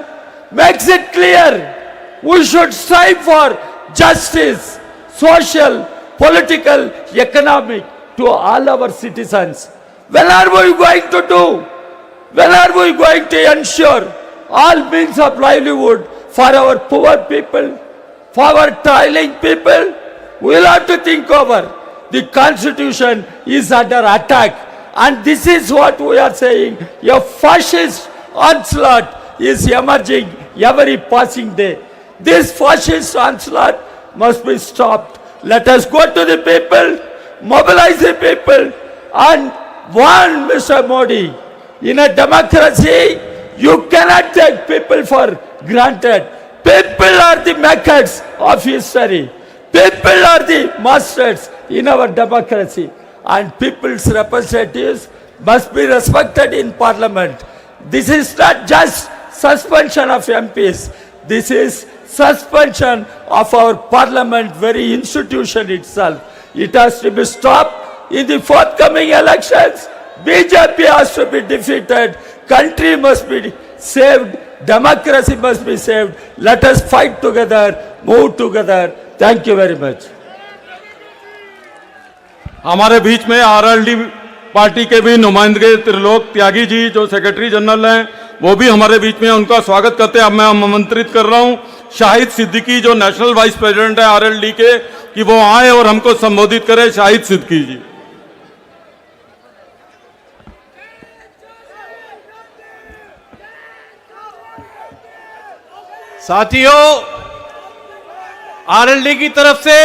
makes it clear we should strive for justice, social, political, economic to all our citizens. When are we going to do? When are we going to ensure all means of livelihood for our poor people, for our toiling people? We will have to think over. The constitution is under attack, and this is what we are saying. A fascist onslaught is emerging every passing day. This fascist onslaught must be stopped. Let us go to the people, mobilize the people, and warn Mr. Modi. In a democracy, you cannot take people for granted. People are the makers of history. People are the masters in our democracy. And people's representatives must be respected in parliament. This is not just suspension of MPs. This is suspension of our parliament, very institution itself. It has to be stopped in the forthcoming elections. BJP has to be defeated. Country must be saved. Democracy must be saved. Let us fight together, move together. Thank you very much. हमारे बीच में आरएलडी पार्टी के भी नुमाइंदे त्रिलोक त्यागी जी जो सेक्रेटरी जनरल हैं वो भी हमारे बीच में, उनका स्वागत करते हैं। अब मैं आमंत्रित कर रहा हूं शाहिद सिद्दीकी जो नेशनल वाइस प्रेसिडेंट है आरएलडी के, कि वो आए और हमको संबोधित करें। शाहिद सिद्दीकी जी। साथियों, आरएलडी की तरफ से,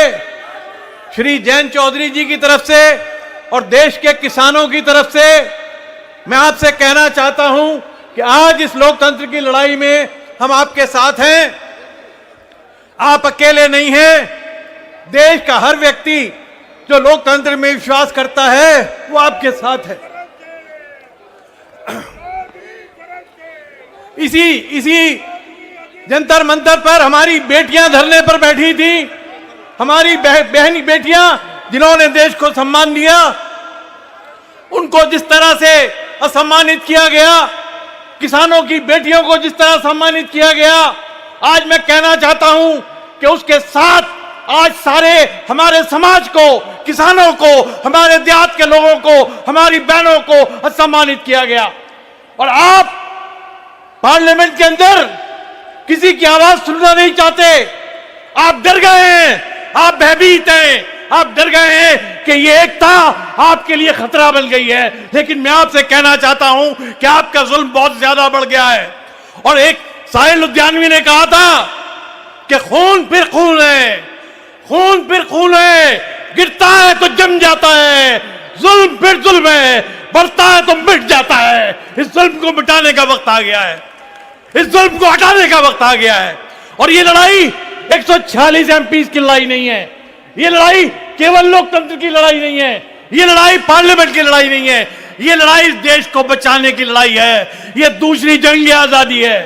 श्री जयंत चौधरी जी की तरफ से और देश के किसानों की तरफ से मैं आपसे कहना चाहता हूं कि आज इस लोकतंत्र की लड़ाई में हम आपके साथ हैं। आप अकेले नहीं हैं। देश का हर व्यक्ति जो लोकतंत्र में विश्वास करता है वो आपके साथ है। इसी जंतर मंतर पर हमारी बेटियां धरने पर बैठी थी, हमारी बहनी बेटियां जिन्होंने देश को सम्मान दिया, उनको जिस तरह से असम्मानित किया गया, किसानों की बेटियों को जिस तरह सम्मानित किया गया, आज मैं कहना चाहता हूं कि उसके साथ आज सारे हमारे समाज को, किसानों को, हमारे देहात के लोगों को, हमारी बहनों को असम्मानित किया गया। और आप पार्लियामेंट के अंदर किसी की आवाज सुनना नहीं चाहते। आप डर गए हैं, आप भयभीत हैं, आप डर गए हैं कि ये एकता आपके लिए खतरा बन गई है। लेकिन मैं आपसे कहना चाहता हूं कि आपका जुल्म बहुत ज्यादा बढ़ गया है। और एक साहिल लुधियानवी ने कहा था कि खून फिर खून है, खून फिर खून है, गिरता है तो जम जाता है, जुल्म फिर जुल्म है, बढ़ता है तो मिट जाता है। इस जुल्म को मिटाने का वक्त आ गया है, इस जुल्म को हटाने का वक्त आ गया है। और ये लड़ाई 146 एमपीज की लड़ाई नहीं है, ये लड़ाई केवल लोकतंत्र की लड़ाई नहीं है, ये लड़ाई पार्लियामेंट की लड़ाई नहीं है, ये लड़ाई इस देश को बचाने की लड़ाई है। ये दूसरी जंग आजादी है,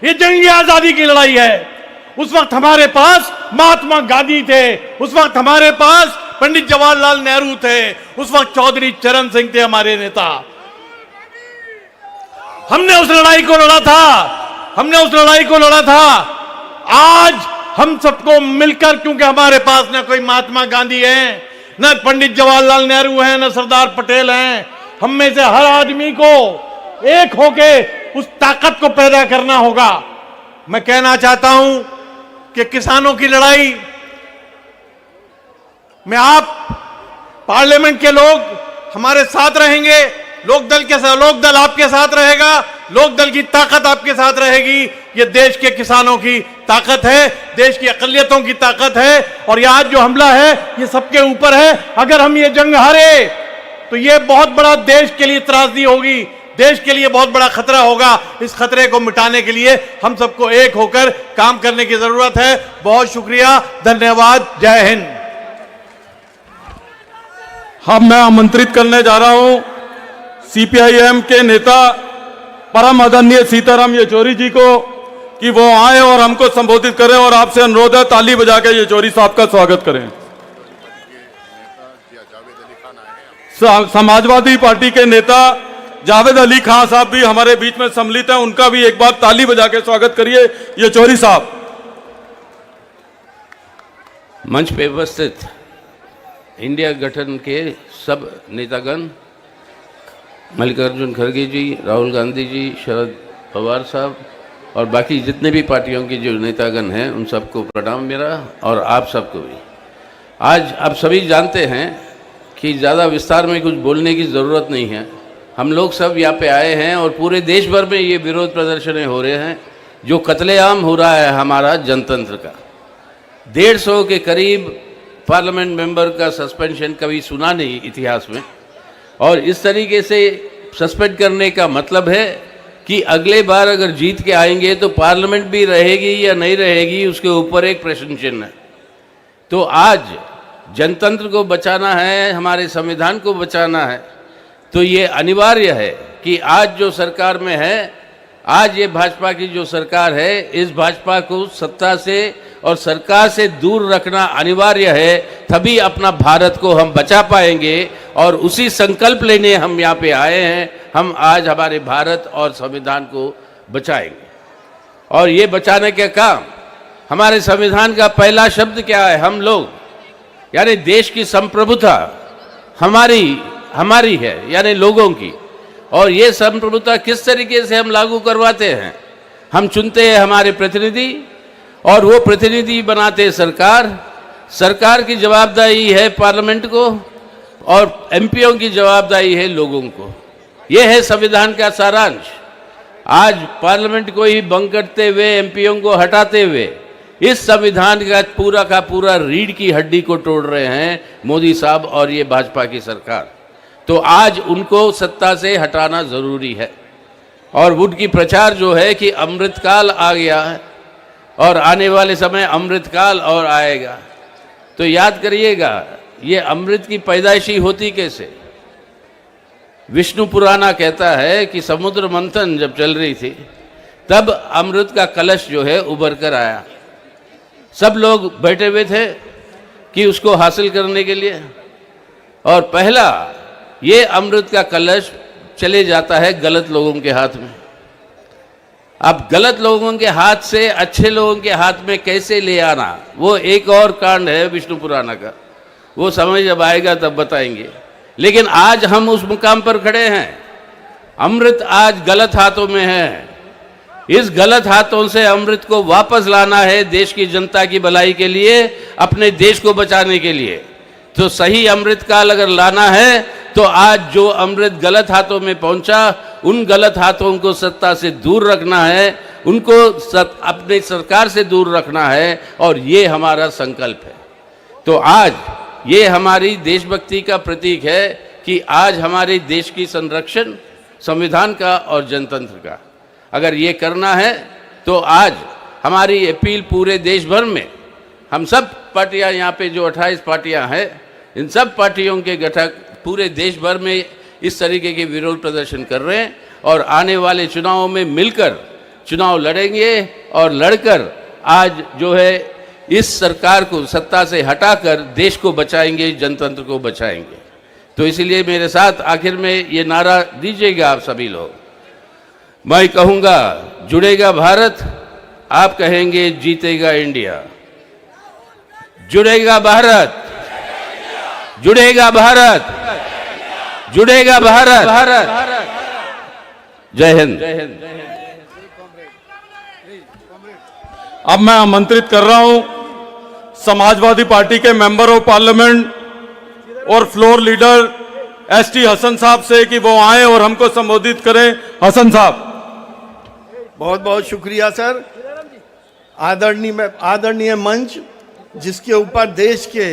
ये जंग आजादी की लड़ाई है। उस वक्त हमारे पास महात्मा गांधी थे, उस वक्त हमारे पास पंडित जवाहरलाल नेहरू थे, उस वक्त चौधरी चरण सिंह थे हमारे नेता। हमने उस लड़ाई को लड़ा था, हमने उस लड़ाई को लड़ा था। आज हम सबको मिलकर, क्योंकि हमारे पास न कोई महात्मा गांधी है, न पंडित जवाहरलाल नेहरू हैं, न सरदार पटेल हैं, हम में से हर आदमी को एक होके उस ताकत को पैदा करना होगा। मैं कहना चाहता हूं कि किसानों की लड़ाई में आप पार्लियामेंट के लोग हमारे साथ रहेंगे, लोकदल के साथ, लोकदल आपके साथ रहेगा, लोकदल की ताकत आपके साथ रहेगी। ये देश के किसानों की ताकत है, देश की अकलियतों की ताकत है। और ये आज जो हमला है ये सबके ऊपर है। अगर हम ये जंग हारे तो ये बहुत बड़ा देश के लिए त्रासदी होगी, देश के लिए बहुत बड़ा खतरा होगा। इस खतरे को मिटाने के लिए हम सबको एक होकर काम करने की जरूरत है। बहुत शुक्रिया, धन्यवाद, जय हिंद। अब मैं आमंत्रित करने जा रहा हूं सीपीआईएम के नेता परम आदरणीय सीताराम येचुरी जी को कि वो आए और हमको संबोधित करें। और आपसे अनुरोध है ताली बजा के येचुरी साहब का स्वागत करें। समाजवादी पार्टी के नेता जावेद अली खान साहब भी हमारे बीच में सम्मिलित हैं, उनका भी एक बार ताली बजा के स्वागत करिए। येचुरी साहब। मंच पे उपस्थित इंडिया गठन के सब नेतागण, मल्लिकार्जुन खड़गे जी, राहुल गांधी जी, शरद पवार साहब और बाकी जितने भी पार्टियों के जो नेतागण हैं, उन सबको प्रणाम मेरा, और आप सबको भी। आज आप सभी जानते हैं कि ज़्यादा विस्तार में कुछ बोलने की ज़रूरत नहीं है। हम लोग सब यहाँ पे आए हैं और पूरे देश भर में ये विरोध प्रदर्शन हो रहे हैं जो कत्लेआम हो रहा है हमारा जनतंत्र का। 150 के करीब पार्लियामेंट मेंबर का सस्पेंशन कभी सुना नहीं इतिहास में। और इस तरीके से सस्पेंड करने का मतलब है कि अगले बार अगर जीत के आएंगे तो पार्लियामेंट भी रहेगी या नहीं रहेगी, उसके ऊपर एक प्रश्न चिन्ह है। तो आज जनतंत्र को बचाना है, हमारे संविधान को बचाना है, तो ये अनिवार्य है कि आज जो सरकार में है, आज ये भाजपा की जो सरकार है, इस भाजपा को सत्ता से और सरकार से दूर रखना अनिवार्य है। तभी अपना भारत को हम बचा पाएंगे और उसी संकल्प लेने हम यहाँ पे आए हैं। हम आज हमारे भारत और संविधान को बचाएंगे। और ये बचाने का काम, हमारे संविधान का पहला शब्द क्या है? हम लोग, यानी देश की संप्रभुता, हमारी है, यानी लोगों की। और ये संप्रभुता किस तरीके से हम लागू करवाते हैं? हम चुनते हैं हमारे प्रतिनिधि और वो प्रतिनिधि बनाते सरकार। सरकार की जवाबदारी है पार्लियामेंट को और एमपीओ की जवाबदारी है लोगों को। ये है संविधान का सारांश। आज पार्लियामेंट को ही भंग करते हुए, एमपीओ को हटाते हुए इस संविधान का पूरा रीढ़ की हड्डी को तोड़ रहे हैं मोदी साहब और ये भाजपा की सरकार। तो आज उनको सत्ता से हटाना जरूरी है। और उनकी प्रचार जो है कि अमृतकाल आ गया है और आने वाले समय अमृतकाल और आएगा, तो याद करिएगा ये अमृत की पैदाइशी होती कैसे? विष्णु पुराना कहता है कि समुद्र मंथन जब चल रही थी तब अमृत का कलश जो है उभर कर आया। सब लोग बैठे हुए थे कि उसको हासिल करने के लिए, और पहला ये अमृत का कलश चले जाता है गलत लोगों के हाथ में। अब गलत लोगों के हाथ से अच्छे लोगों के हाथ में कैसे ले आना, वो एक और कांड है विष्णु पुराना का। वो समय जब आएगा तब बताएंगे। लेकिन आज हम उस मुकाम पर खड़े हैं। अमृत आज गलत हाथों में है। इस गलत हाथों से अमृत को वापस लाना है देश की जनता की भलाई के लिए, अपने देश को बचाने के लिए। तो सही अमृत काल अगर लाना है तो आज जो अमृत गलत हाथों में पहुंचा, उन गलत हाथों को सत्ता से दूर रखना है, उनको अपने सरकार से दूर रखना है, और ये हमारा संकल्प है। तो आज ये हमारी देशभक्ति का प्रतीक है कि आज हमारे देश की संरक्षण संविधान का और जनतंत्र का अगर ये करना है तो आज हमारी अपील पूरे देश भर में, हम सब पार्टियां यहाँ पे जो 28 पार्टियां हैं, इन सब पार्टियों के घटक पूरे देश भर में इस तरीके के विरोध प्रदर्शन कर रहे हैं और आने वाले चुनावों में मिलकर चुनाव लड़ेंगे और लड़कर आज जो है इस सरकार को सत्ता से हटाकर देश को बचाएंगे, जनतंत्र को बचाएंगे। तो इसलिए मेरे साथ आखिर में ये नारा दीजिएगा आप सभी लोग। मैं कहूँगा जुड़ेगा भारत, आप कहेंगे जीतेगा इंडिया। जुड़ेगा भारत, जुड़ेगा भारत, जुड़ेगा भारत। जय हिंद। अब मैं आमंत्रित कर रहा हूं समाजवादी पार्टी के मेंबर ऑफ पार्लियामेंट और फ्लोर लीडर एसटी हसन साहब से कि वो आए और हमको संबोधित करें। हसन साहब। बहुत बहुत शुक्रिया सर। आदरणीय मंच जिसके ऊपर देश के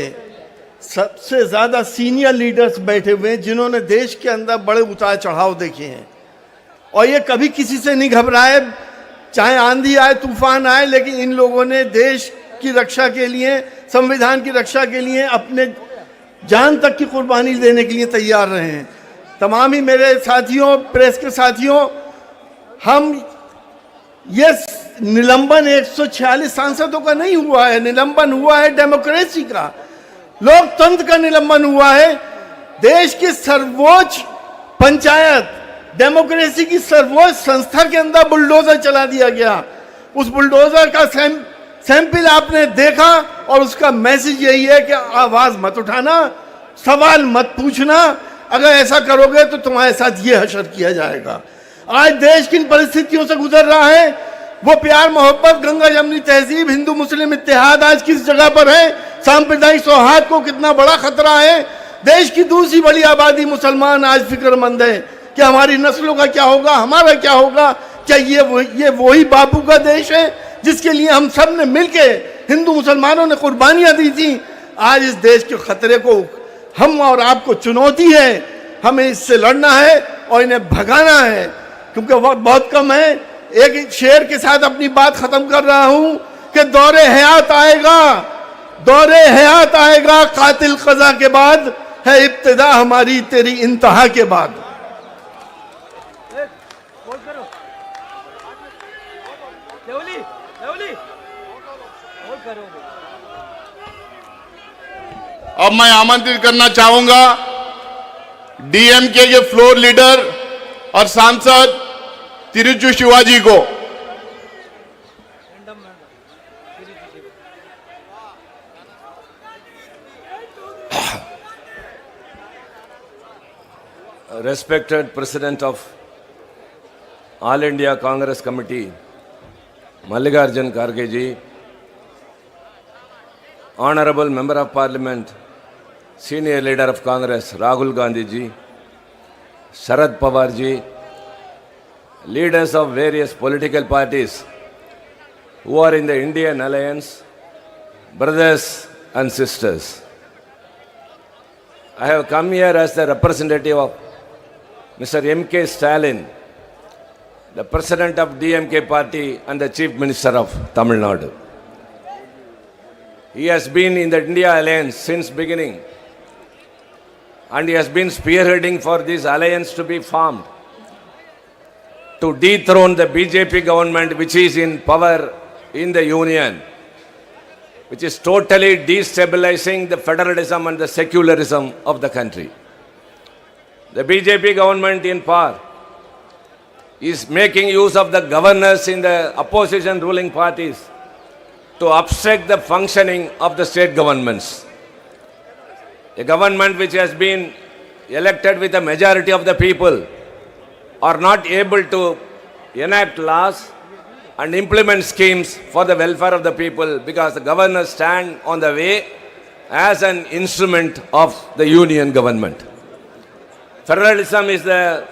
सबसे ज़्यादा सीनियर लीडर्स बैठे हुए हैं, जिन्होंने देश के अंदर बड़े उतार चढ़ाव देखे हैं और ये कभी किसी से नहीं घबराए, चाहे आंधी आए तूफान आए, लेकिन इन लोगों ने देश की रक्षा के लिए, संविधान की रक्षा के लिए अपने जान तक की कुर्बानी देने के लिए तैयार रहे हैं। तमाम ही मेरे साथियों, प्रेस के साथियों, हम ये निलंबन 146 सांसदों का नहीं हुआ है, निलंबन हुआ है डेमोक्रेसी का, लोकतंत्र का निलंबन हुआ है। देश की सर्वोच्च पंचायत, डेमोक्रेसी की सर्वोच्च संस्था के अंदर बुलडोजर चला दिया गया। उस बुलडोजर का सैंपल आपने देखा और उसका मैसेज यही है कि आवाज मत उठाना, सवाल मत पूछना, अगर ऐसा करोगे तो तुम्हारे साथ ये हशर किया जाएगा। आज देश किन परिस्थितियों से गुजर रहा है, वो प्यार मोहब्बत, गंगा जमनी तहजीब, हिंदू मुस्लिम इत्तेहाद आज किस जगह पर है, सांप्रदायिक सौहार्द को कितना बड़ा खतरा है। देश की दूसरी बड़ी आबादी मुसलमान आज फिक्रमंद है कि हमारी नस्लों का क्या होगा, हमारा क्या होगा। क्या ये वही बापू का देश है जिसके लिए हम सब ने मिलके, हिंदू मुसलमानों ने कुर्बानियां दी थी? आज इस देश के खतरे को हम और आपको चुनौती है, हमें इससे लड़ना है और इन्हें भगाना है, क्योंकि वक्त बहुत कम है। एक शेर के साथ अपनी बात खत्म कर रहा हूं कि दौरे हयात आएगा, दौरे हयात आएगा, कातिल कज़ा के बाद है इब्तिदा हमारी तेरी इंतहा के बाद। अब मैं आमंत्रित करना चाहूंगा डीएमके के फ्लोर लीडर और सांसद तिरुचु शिवाजी को। respected President of All India Congress Committee, Mallikarjun Kharge ji, Honorable Member of Parliament, Senior Leader of Congress, Rahul Gandhi ji, Sharad Pawar ji, leaders of various political parties who are in the Indian Alliance, brothers and sisters. I have come here as the representative of Mr. M.K. Stalin, the President of DMK party and the Chief Minister of Tamil Nadu. He has been in the India Alliance since beginning, and he has been spearheading for this alliance to be formed to dethrone the BJP government which is in power in the Union, which is totally destabilizing the federalism and the secularism of the country. The BJP government in power is making use of the governors in the opposition ruling parties to obstruct the functioning of the state governments. A government which has been elected with a majority of the people are not able to enact laws and implement schemes for the welfare of the people because the governors stand on the way as an instrument of the union government. Federalism is the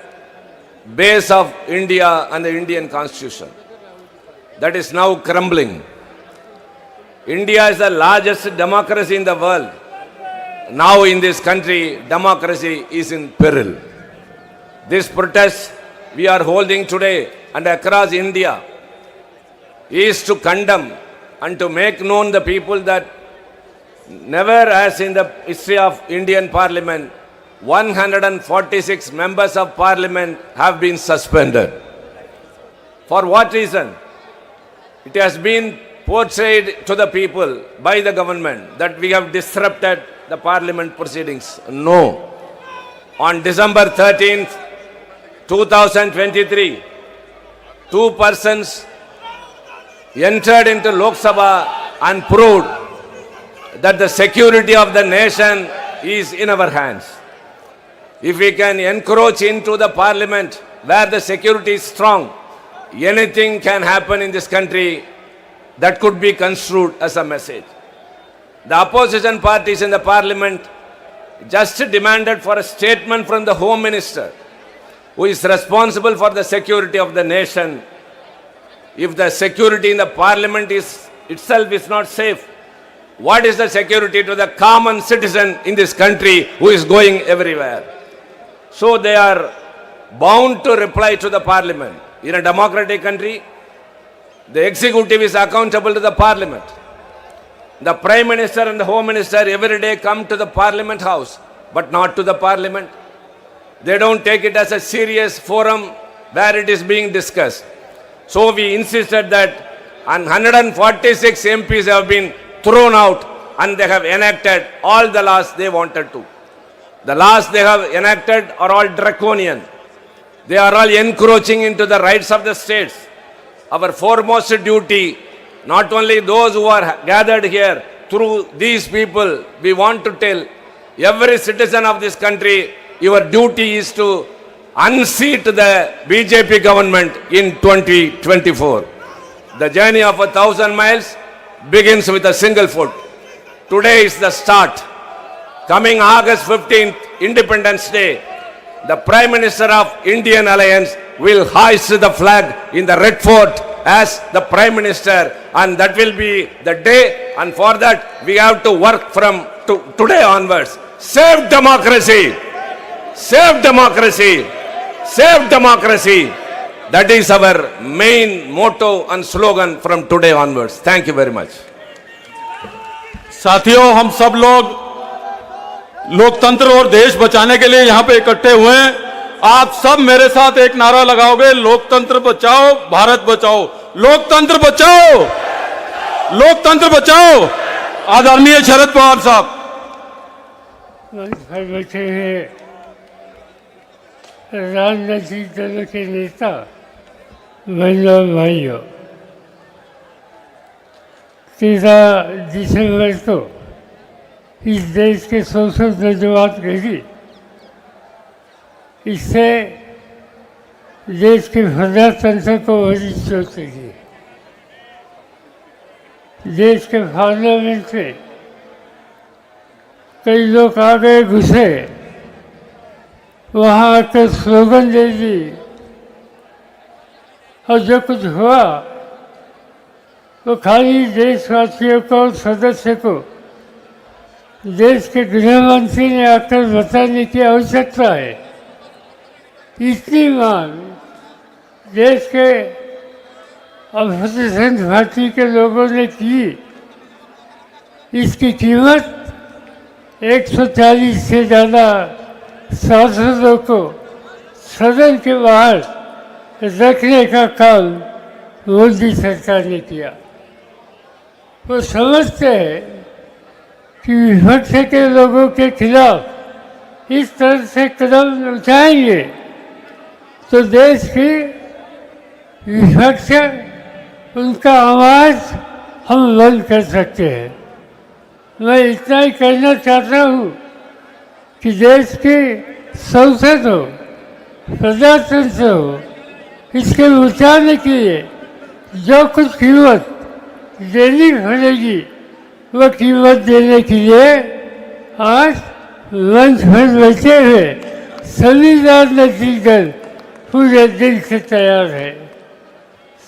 base of India and the Indian constitution. That is now crumbling. India is the largest democracy in the world. Now in this country, democracy is in peril. This protest we are holding today and across India is to condemn and to make known the people that never as in the history of Indian Parliament, 146 members of Parliament have been suspended. For what reason? It has been portrayed to the people by the government that we have disrupted the Parliament proceedings. No. On December 13th, 2023, two persons entered into Lok Sabha and proved that the security of the nation is in our hands. If we can encroach into the parliament where the security is strong, anything can happen in this country that could be construed as a message. The opposition parties in the parliament just demanded for a statement from the Home Minister, who is responsible for the security of the nation. If the security in the parliament itself is not safe, what is the security to the common citizen in this country who is going everywhere? So they are bound to reply to the parliament. In a democratic country, the executive is accountable to the parliament. The Prime Minister and the Home Minister every day come to the Parliament House, but not to the Parliament. They don't take it as a serious forum where it is being discussed. So we insisted that 146 MPs have been thrown out and they have enacted all the laws they wanted to. The laws they have enacted are all draconian. They are all encroaching into the rights of the states. Our foremost duty, not only those who are gathered here, through these people, we want to tell every citizen of this country, your duty is to unseat the BJP government in 2024. The journey of 1,000 miles begins with a single foot. Today is the start. Coming August 15th, Independence Day, the Prime Minister of Indian Alliance will hoist the flag in the Red Fort as the Prime Minister, and that will be the day, and for that we have to work from today onwards. Save democracy! Save democracy! Save democracy! That is our main motto and slogan from today onwards. Thank you very much. साथियों, हम सब लोग लोकतंत्र और देश बचाने के लिए यहाँ पे इकट्ठे हुए हैं। आप सब मेरे साथ एक नारा लगाओगे, लोकतंत्र बचाओ, भारत बचाओ। लोकतंत्र बचाओ, लोकतंत्र बचाओ। आदरणीय शरद पवार साहब। घर बैठे हैं राजनीतिक दल के नेता, बहनों भाइयों, 13 दिसंबर को इस देश के संसद ने जो बात कही इससे देश के प्रजातंत्र को बड़ी चोट लगी। देश के पार्लियामेंट में कई लोग आ गए, घुसे, वहाँ आकर स्लोगन दे दी, और जो कुछ हुआ वो खाली देशवासियों को और सदस्य को देश के गृह मंत्री ने आकर बताने की आवश्यकता है। इतनी मांग देश के अपोजिशन पार्टी के लोगों ने की। इसकी कीमत 140 से ज़्यादा सांसदों को सदन के बाहर रखने का काम मोदी सरकार ने किया। वो समझते हैं कि विपक्ष के लोगों के खिलाफ इस तरह से कदम उठाएंगे तो देश की विपक्ष उनका आवाज़ हम बंद कर सकते हैं। मैं इतना ही कहना चाहता हूँ कि देश की संसद हो, प्रजातंत्र हो, इसके बचाने के लिए जो कुछ कीमत देनी पड़ेगी वो कीमत देने के लिए आज मंच पर बैठे हुए सभी राजनीतिक दल पूरे दिल से तैयार है।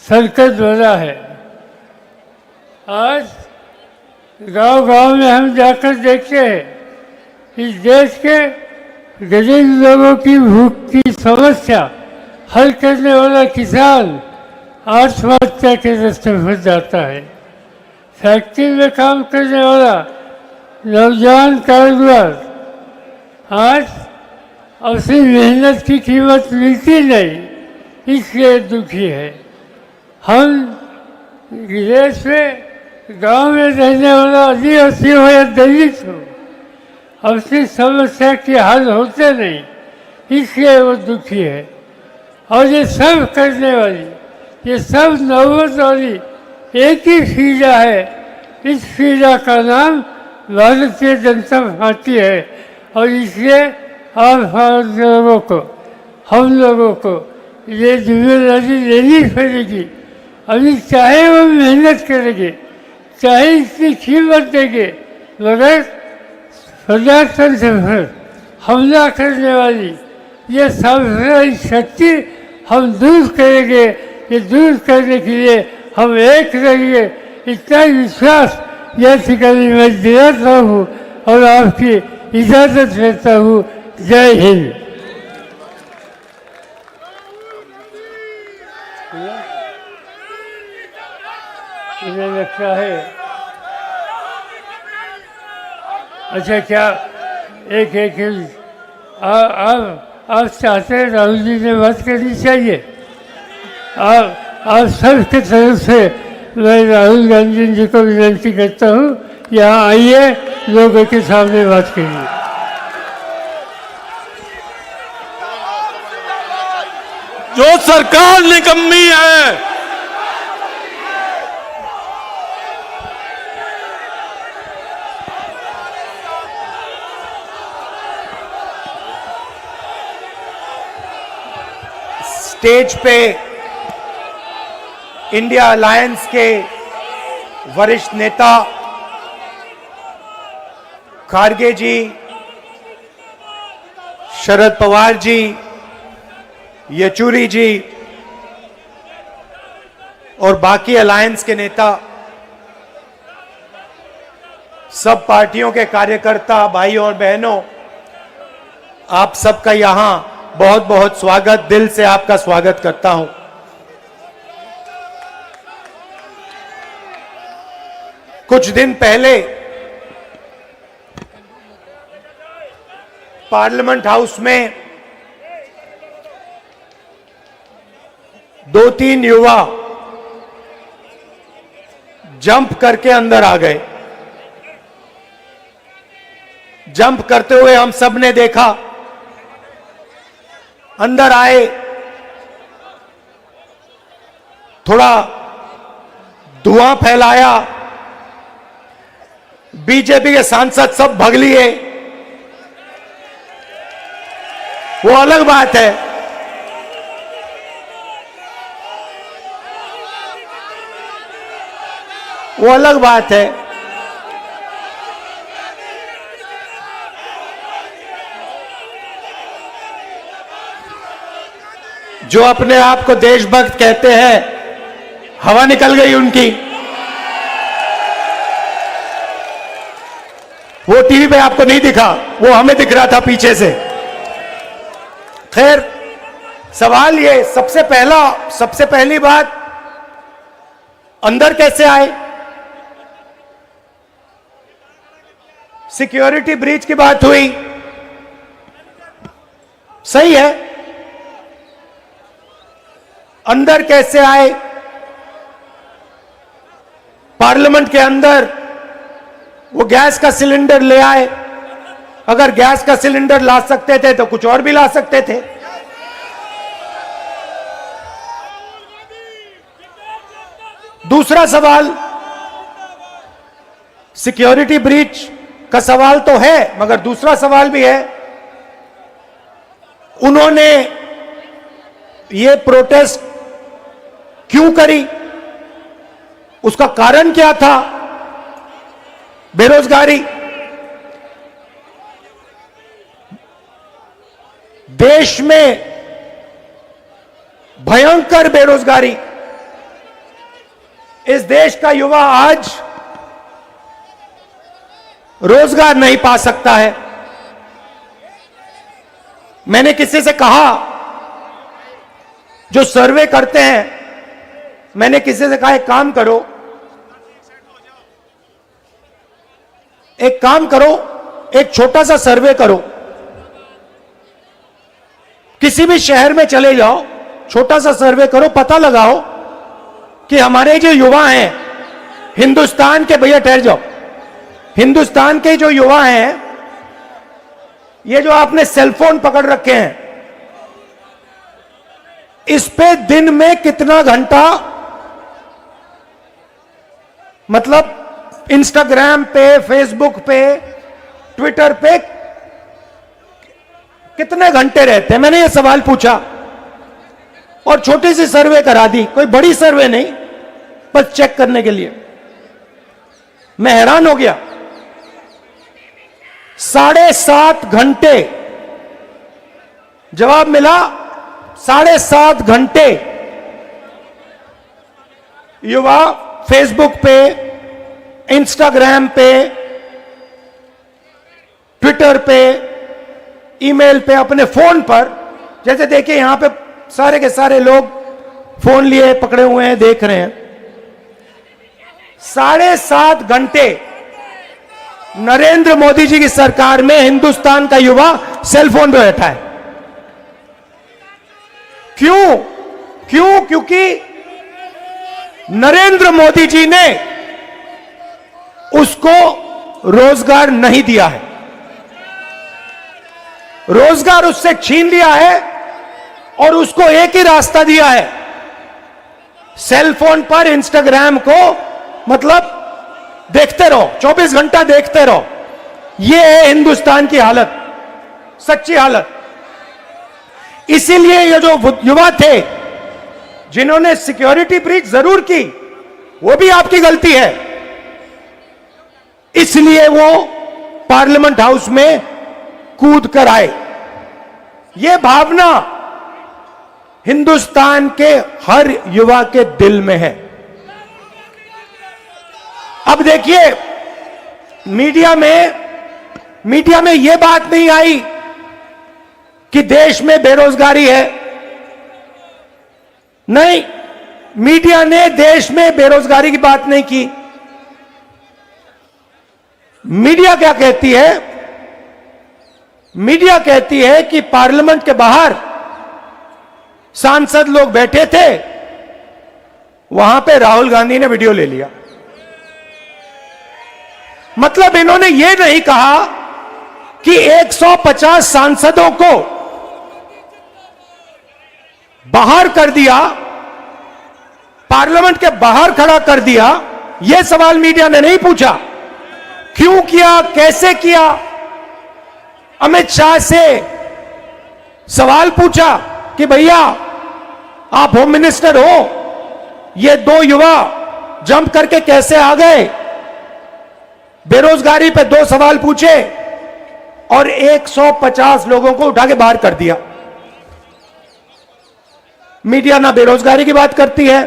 संकट बड़ा है। आज गांव-गांव में हम जाकर देखते हैं इस देश के गरीब लोगों की भूख की समस्या हल करने वाला किसान आत्महत्या के रास्ते पर जाता है। फैक्ट्री में काम करने वाला नौजवान कारीगर आज अपनी मेहनत की कीमत मिलती नहीं, इसलिए दुखी है। हम देश में गांव में रहने वाला आदिवासी हो या दलित हो, अपनी समस्या के हल होते नहीं, इसलिए वो दुखी है। और ये सब करने वाली, ये सब नौबत वाली एक ही पीढ़ा है। इस पीढ़ा का नाम भारतीय जनता पार्टी है और इसलिए आप लोगों को, हम लोगों को ये जिम्मेदारी लेनी पड़ेगी। अभी चाहे वो मेहनत करेंगे, चाहे इसकी कीमत देंगे, मगर प्रजातंत्र पर हमला करने वाली ये सांप्रदायिक शक्ति हम दूर करेंगे। ये दूर करने के लिए हम एक रहेंगे, इतना विश्वास यह ठिकाने मैं दिलाता हूँ और आपकी इजाज़त लेता हूँ। जय हिंद। मुझे लगता है अच्छा क्या एक आप चाहते हैं राहुल जी ने बात करनी चाहिए। आप सबके तरफ से मैं राहुल गांधी जी को विनती करता हूँ, यहाँ आइए, लोगों के सामने बात करिए। जो सरकार निकम्मी है, स्टेज पे इंडिया अलायंस के वरिष्ठ नेता खारगे जी, शरद पवार जी, येचुरी जी और बाकी अलायंस के नेता, सब पार्टियों के कार्यकर्ता, भाई और बहनों, आप सबका यहां बहुत बहुत स्वागत, दिल से आपका स्वागत करता हूं। कुछ दिन पहले पार्लियामेंट हाउस में 2-3 युवा जंप करके अंदर आ गए। जंप करते हुए हम सब ने देखा। अंदर आए, थोड़ा धुआं फैलाया, बीजेपी के सांसद सब भाग लिए। वो अलग बात है। वो अलग बात है। जो अपने आप को देशभक्त कहते हैं, हवा निकल गई उनकी। वो टीवी पे आपको नहीं दिखा, वो हमें दिख रहा था पीछे से। खैर, सवाल ये, सबसे पहली बात, अंदर कैसे आए? सिक्योरिटी ब्रीच की बात हुई, सही है। अंदर कैसे आए? पार्लियामेंट के अंदर वो गैस का सिलेंडर ले आए। अगर गैस का सिलेंडर ला सकते थे तो कुछ और भी ला सकते थे। दूसरा सवाल, सिक्योरिटी ब्रीच का सवाल तो है, मगर दूसरा सवाल भी है, उन्होंने ये प्रोटेस्ट क्यों करी? उसका कारण क्या था? बेरोजगारी। देश में भयंकर बेरोजगारी। इस देश का युवा आज रोजगार नहीं पा सकता है। मैंने किसी से कहा, जो सर्वे करते हैं, मैंने किसी से कहा एक काम करो, एक छोटा सा सर्वे करो, किसी भी शहर में चले जाओ, छोटा सा सर्वे करो, पता लगाओ कि हमारे जो युवा हैं हिंदुस्तान के, भैया ठहर जाओ, हिंदुस्तान के जो युवा हैं, ये जो आपने सेलफोन पकड़ रखे हैं, इस पे दिन में कितना घंटा, मतलब इंस्टाग्राम पे, फेसबुक पे, ट्विटर पे कितने घंटे रहते हैं? मैंने ये सवाल पूछा और छोटी सी सर्वे करा दी, कोई बड़ी सर्वे नहीं, बस चेक करने के लिए। मैं हैरान हो गया, 7.5 घंटे जवाब मिला। 7.5 घंटे युवा फेसबुक पे, इंस्टाग्राम पे, ट्विटर पे, ईमेल पे, अपने फोन पर, जैसे देखिए यहां पे सारे के सारे लोग फोन लिए पकड़े हुए हैं, देख रहे हैं। 7.5 घंटे नरेंद्र मोदी जी की सरकार में हिंदुस्तान का युवा सेलफोन पे बैठा है। क्यों? क्योंकि नरेंद्र मोदी जी ने उसको रोजगार नहीं दिया है, रोजगार उससे छीन लिया है और उसको एक ही रास्ता दिया है, सेलफोन पर इंस्टाग्राम को मतलब देखते रहो, 24 घंटा देखते रहो। यह है हिंदुस्तान की हालत, सच्ची हालत। इसीलिए ये जो युवा थे जिन्होंने सिक्योरिटी ब्रीच जरूर की, वो भी आपकी गलती है, इसलिए वो पार्लियामेंट हाउस में कूद कर आए। ये भावना हिंदुस्तान के हर युवा के दिल में है। अब देखिए, मीडिया में यह बात नहीं आई कि देश में बेरोजगारी है। नहीं, मीडिया ने देश में बेरोजगारी की बात नहीं की। मीडिया क्या कहती है? मीडिया कहती है कि पार्लियामेंट के बाहर सांसद लोग बैठे थे, वहां पे राहुल गांधी ने वीडियो ले लिया। मतलब इन्होंने यह नहीं कहा कि 150 सांसदों को बाहर कर दिया, पार्लियामेंट के बाहर खड़ा कर दिया। यह सवाल मीडिया ने नहीं पूछा, क्यों किया, कैसे किया। अमित शाह से सवाल पूछा कि भैया आप होम मिनिस्टर हो, ये दो युवा जंप करके कैसे आ गए? बेरोजगारी पे दो सवाल पूछे और 150 लोगों को उठा के बाहर कर दिया। मीडिया ना बेरोजगारी की बात करती है,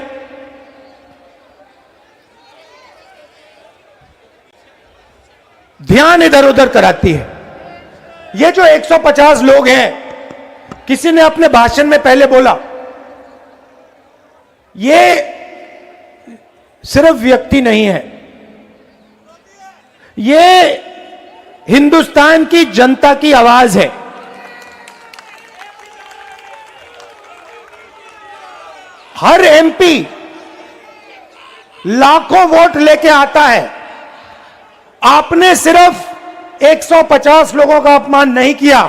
ध्यान इधर उधर कराती है। ये जो 150 लोग हैं, किसी ने अपने भाषण में पहले बोला, ये सिर्फ व्यक्ति नहीं है, ये हिंदुस्तान की जनता की आवाज है। हर एमपी लाखों वोट लेके आता है। आपने सिर्फ 150 लोगों का अपमान नहीं किया,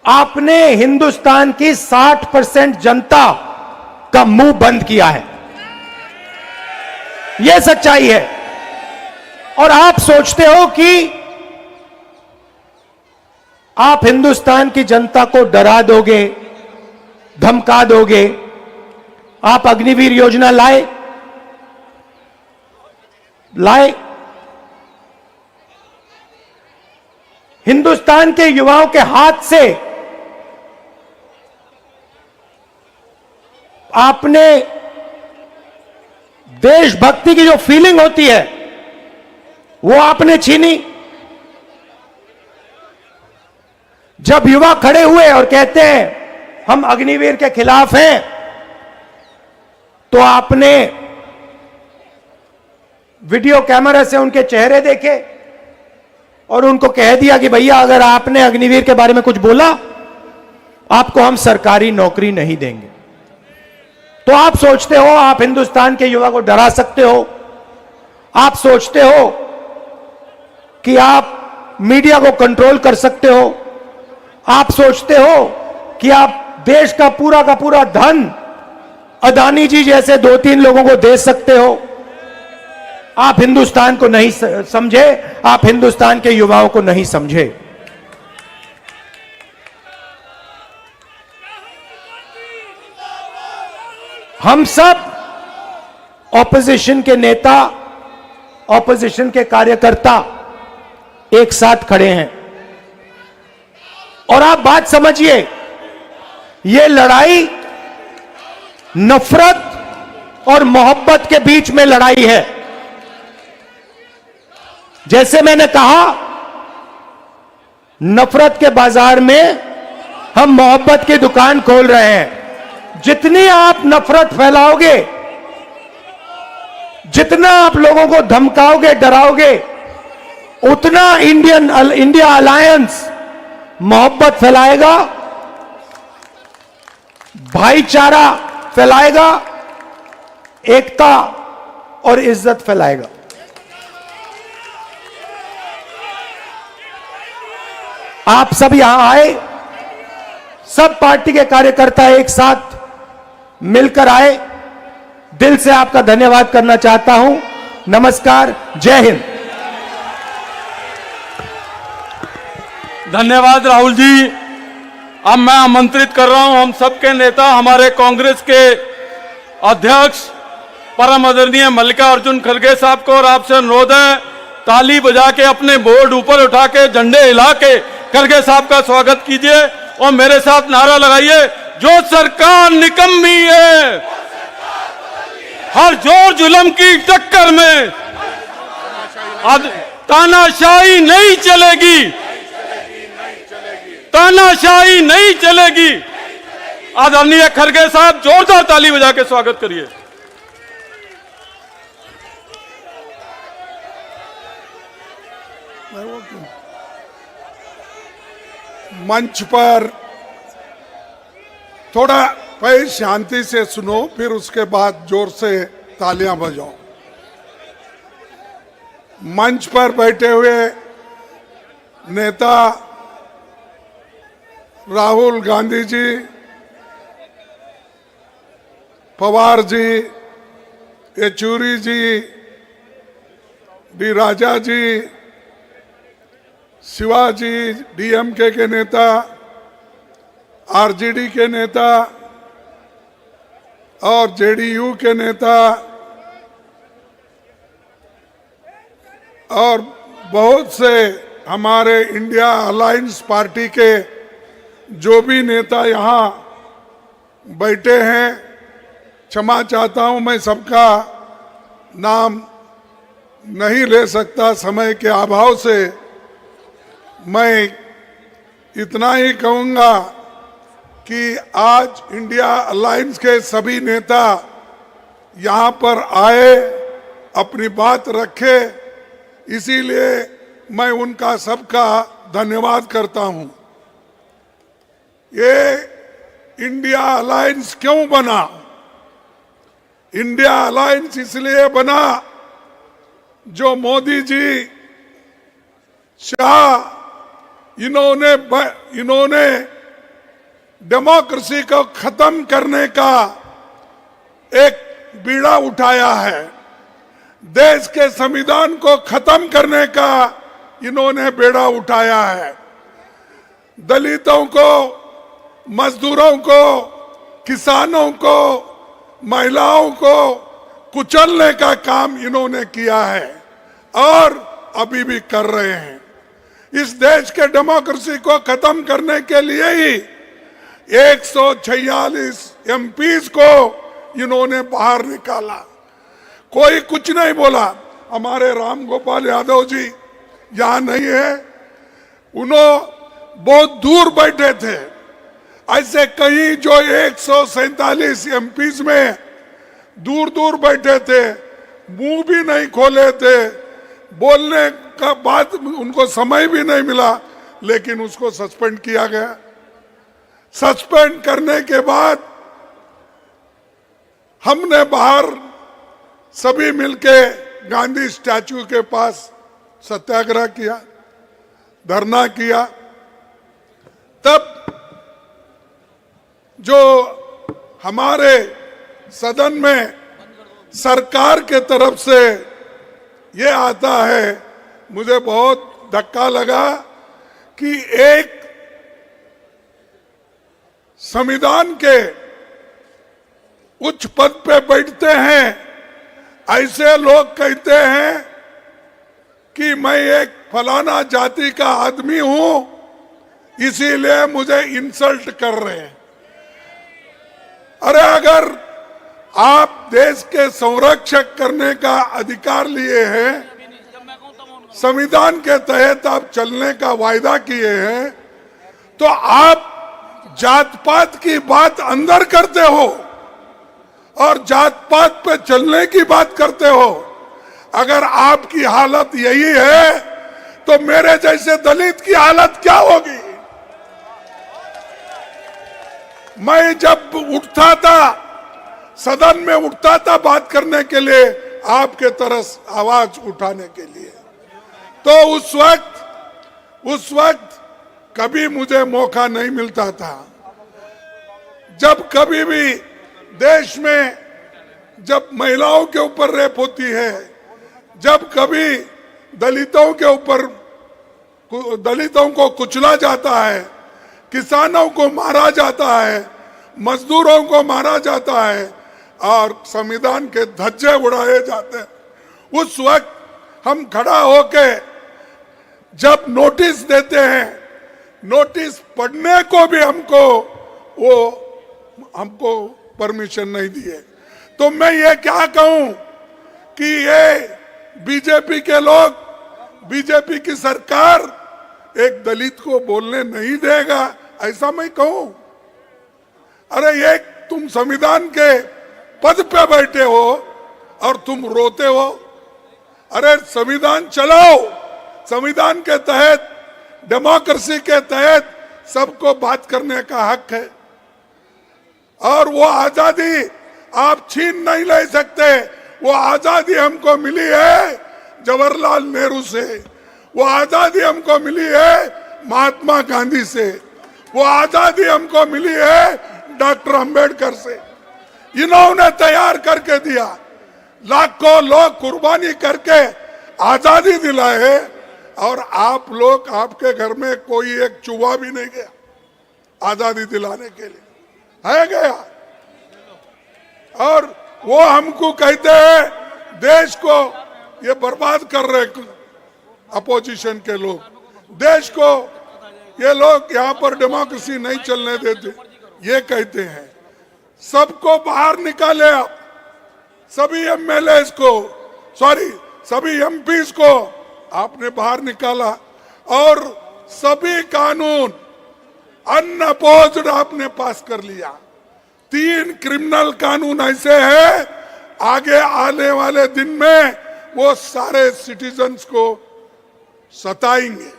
आपने हिंदुस्तान की 60% जनता का मुंह बंद किया है। यह सच्चाई है। और आप सोचते हो कि आप हिंदुस्तान की जनता को डरा दोगे, धमका दोगे। आप अग्निवीर योजना लाए हिंदुस्तान के युवाओं के हाथ से आपने देशभक्ति की जो फीलिंग होती है वो आपने छीनी। जब युवा खड़े हुए और कहते हैं हम अग्निवीर के खिलाफ हैं, तो आपने वीडियो कैमरा से उनके चेहरे देखे और उनको कह दिया कि भैया अगर आपने अग्निवीर के बारे में कुछ बोला, आपको हम सरकारी नौकरी नहीं देंगे। तो आप सोचते हो आप हिंदुस्तान के युवा को डरा सकते हो, आप सोचते हो कि आप मीडिया को कंट्रोल कर सकते हो, आप सोचते हो कि आप देश का पूरा धन अदानी जी जैसे 2-3 लोगों को दे सकते हो। आप हिंदुस्तान को नहीं समझे, आप हिंदुस्तान के युवाओं को नहीं समझे। हम सब ऑपोजिशन के नेता, ऑपोजिशन के कार्यकर्ता एक साथ खड़े हैं। और आप बात समझिए, ये लड़ाई नफरत और मोहब्बत के बीच में लड़ाई है। जैसे मैंने कहा, नफरत के बाजार में हम मोहब्बत की दुकान खोल रहे हैं। जितनी आप नफरत फैलाओगे, जितना आप लोगों को धमकाओगे, डराओगे, उतना इंडिया अलायंस मोहब्बत फैलाएगा, भाईचारा फैलाएगा, एकता और इज्जत फैलाएगा। आप सब यहां आए, सब पार्टी के कार्यकर्ता एक साथ मिलकर आए। दिल से आपका धन्यवाद करना चाहता हूं। नमस्कार, जय हिंद। धन्यवाद राहुल जी। अब मैं आमंत्रित कर रहा हूं हम सबके नेता, हमारे कांग्रेस के अध्यक्ष परम आदरणीय मल्लिकार्जुन खड़गे साहब को, और आपसे अनुरोध है ताली बजा के अपने बोर्ड ऊपर उठा के झंडे हिला के खड़गे साहब का स्वागत कीजिए और मेरे साथ नारा लगाइए, जो सरकार निकम्मी है, हर जोर जुल्म की टक्कर में तानाशाही नहीं चलेगी, तानाशाही नहीं चलेगी। आदरणीय खड़गे साहब जोरदार ताली बजा के स्वागत करिए। मंच पर थोड़ा पहले शांति से सुनो, फिर उसके बाद जोर से तालियां बजाओ। मंच पर बैठे हुए नेता राहुल गांधी जी, पवार जी, येचुरी जी, डी राजा जी, शिवाजी, डीएमके के नेता आरजेडी के नेता और जेडीयू के नेता और बहुत से हमारे इंडिया अलायंस पार्टी के जो भी नेता यहाँ बैठे हैं, क्षमा चाहता हूं, मैं सबका नाम नहीं ले सकता समय के अभाव से। मैं इतना ही कहूँगा कि आज इंडिया अलायंस के सभी नेता यहाँ पर आए, अपनी बात रखे, इसीलिए मैं उनका सबका धन्यवाद करता हूं। ये इंडिया अलायंस क्यों बना? इंडिया अलायंस इसलिए बना जो मोदी जी, शाह, इन्होंने डेमोक्रेसी को खत्म करने का एक बीड़ा उठाया है। देश के संविधान को खत्म करने का इन्होंने बेड़ा उठाया है। दलितों को, मजदूरों को, किसानों को, महिलाओं को कुचलने का काम इन्होंने किया है और अभी भी कर रहे हैं। इस देश के डेमोक्रेसी को खत्म करने के लिए ही 146 एमपीज को इन्होंने बाहर निकाला। कोई कुछ नहीं बोला। हमारे राम गोपाल यादव जी यहाँ नहीं है, उन्होंने बहुत दूर बैठे थे। ऐसे कई जो 147 एमपीज में दूर दूर बैठे थे, मुंह भी नहीं खोले थे, बोलने का बात उनको समय भी नहीं मिला, लेकिन उसको सस्पेंड किया गया। सस्पेंड करने के बाद हमने बाहर सभी मिलके गांधी स्टैचू के पास सत्याग्रह किया, धरना किया। तब जो हमारे सदन में सरकार के तरफ से ये आता है, मुझे बहुत धक्का लगा कि एक संविधान के उच्च पद पे बैठते हैं ऐसे लोग कहते हैं कि मैं एक फलाना जाति का आदमी हूं, इसीलिए मुझे इंसल्ट कर रहे हैं। अरे अगर आप देश के संरक्षक करने का अधिकार लिए हैं, संविधान के तहत आप चलने का वायदा किए हैं, तो आप जात पात की बात अंदर करते हो और जात पात पे चलने की बात करते हो। अगर आपकी हालत यही है तो मेरे जैसे दलित की हालत क्या होगी? मैं जब उठता था, सदन में उठता था बात करने के लिए, आपके तरफ आवाज उठाने के लिए, तो उस वक्त कभी मुझे मौका नहीं मिलता था। जब कभी भी देश में जब महिलाओं के ऊपर रेप होती है, जब कभी दलितों के ऊपर, दलितों को कुचला जाता है, किसानों को मारा जाता है, मजदूरों को मारा जाता है और संविधान के धज्जे उड़ाए जाते हैं, उस वक्त हम खड़ा होके जब नोटिस देते हैं, नोटिस पढ़ने को भी हमको परमिशन नहीं दिए। तो मैं ये क्या कहूं कि ये बीजेपी के लोग, बीजेपी की सरकार एक दलित को बोलने नहीं देगा, ऐसा मैं कहूं? अरे ये तुम संविधान के पद पे बैठे हो और तुम रोते हो। अरे संविधान चलाओ, संविधान के तहत, डेमोक्रेसी के तहत सबको बात करने का हक है और वो आजादी आप छीन नहीं ले सकते। वो आजादी हमको मिली है जवाहरलाल नेहरू से, वो आजादी हमको मिली है महात्मा गांधी से, वो आजादी हमको मिली है डॉक्टर अंबेडकर से। इन्होंने तैयार करके दिया, लाखों लोग कुर्बानी करके आजादी दिलाए और आप लोग, आपके घर में कोई एक चूहा भी नहीं गया, आजादी दिलाने के लिए है गया। और वो हमको कहते हैं देश को ये बर्बाद कर रहे अपोजिशन के लोग, देश को ये लोग यहाँ पर डेमोक्रेसी नहीं चलने देते, ये कहते हैं। सबको बाहर निकाले आप, सभी एमएलए को, सॉरी सभी एमपीज को आपने बाहर निकाला और सभी कानून अनअपोज्ड आपने पास कर लिया। 3 क्रिमिनल कानून ऐसे हैं, आगे आने वाले दिन में वो सारे सिटीजन्स को सताएंगे।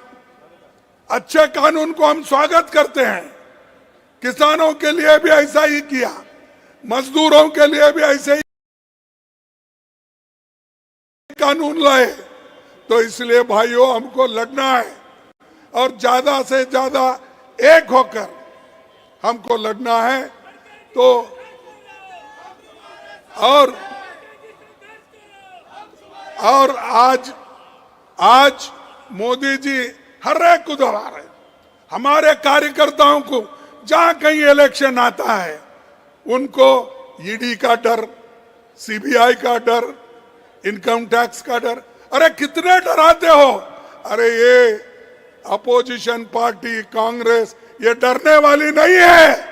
अच्छे कानून को हम स्वागत करते हैं, किसानों के लिए भी ऐसा ही किया, मजदूरों के लिए भी ऐसे ही कानून लाए। तो इसलिए भाइयों हमको लड़ना है और ज्यादा से ज्यादा एक होकर हमको लड़ना है। तो और आज मोदी जी हर एक को दबा रहे, हमारे कार्यकर्ताओं को जहां कहीं इलेक्शन आता है उनको ईडी का डर, सीबीआई का डर, इनकम टैक्स का डर। अरे कितने डराते हो? अरे ये अपोजिशन पार्टी कांग्रेस ये डरने वाली नहीं है,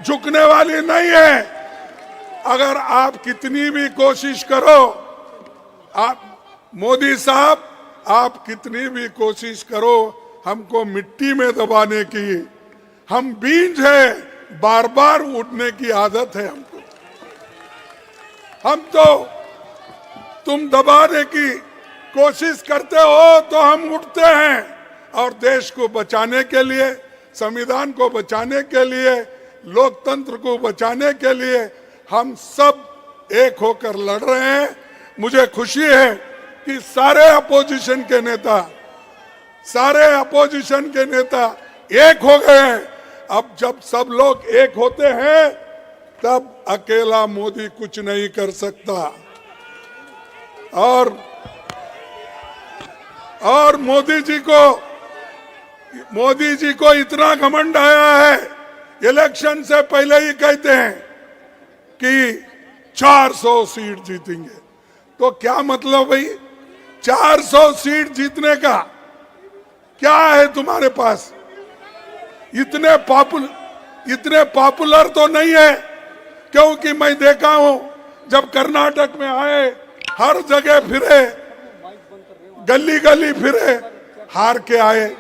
झुकने वाली नहीं है। अगर आप कितनी भी कोशिश करो, आप मोदी साहब आप कितनी भी कोशिश करो हमको मिट्टी में दबाने की, हम बीज है, बार बार उठने की आदत है हमको। हम तो तुम दबाने की कोशिश करते हो तो हम उठते हैं और देश को बचाने के लिए, संविधान को बचाने के लिए, लोकतंत्र को बचाने के लिए हम सब एक होकर लड़ रहे हैं। मुझे खुशी है कि सारे अपोजिशन के नेता एक हो गए हैं। अब जब सब लोग एक होते हैं तब अकेला मोदी कुछ नहीं कर सकता। और मोदी जी को इतना घमंड आया है, इलेक्शन से पहले ही कहते हैं कि 400 सीट जीतेंगे। तो क्या मतलब भाई, 400 सीट जीतने का क्या है तुम्हारे पास? इतने पॉपुलर तो नहीं है, क्योंकि मैं देखा हूं जब कर्नाटक में आए हर जगह फिरे, गली गली फिरे, हार के आए।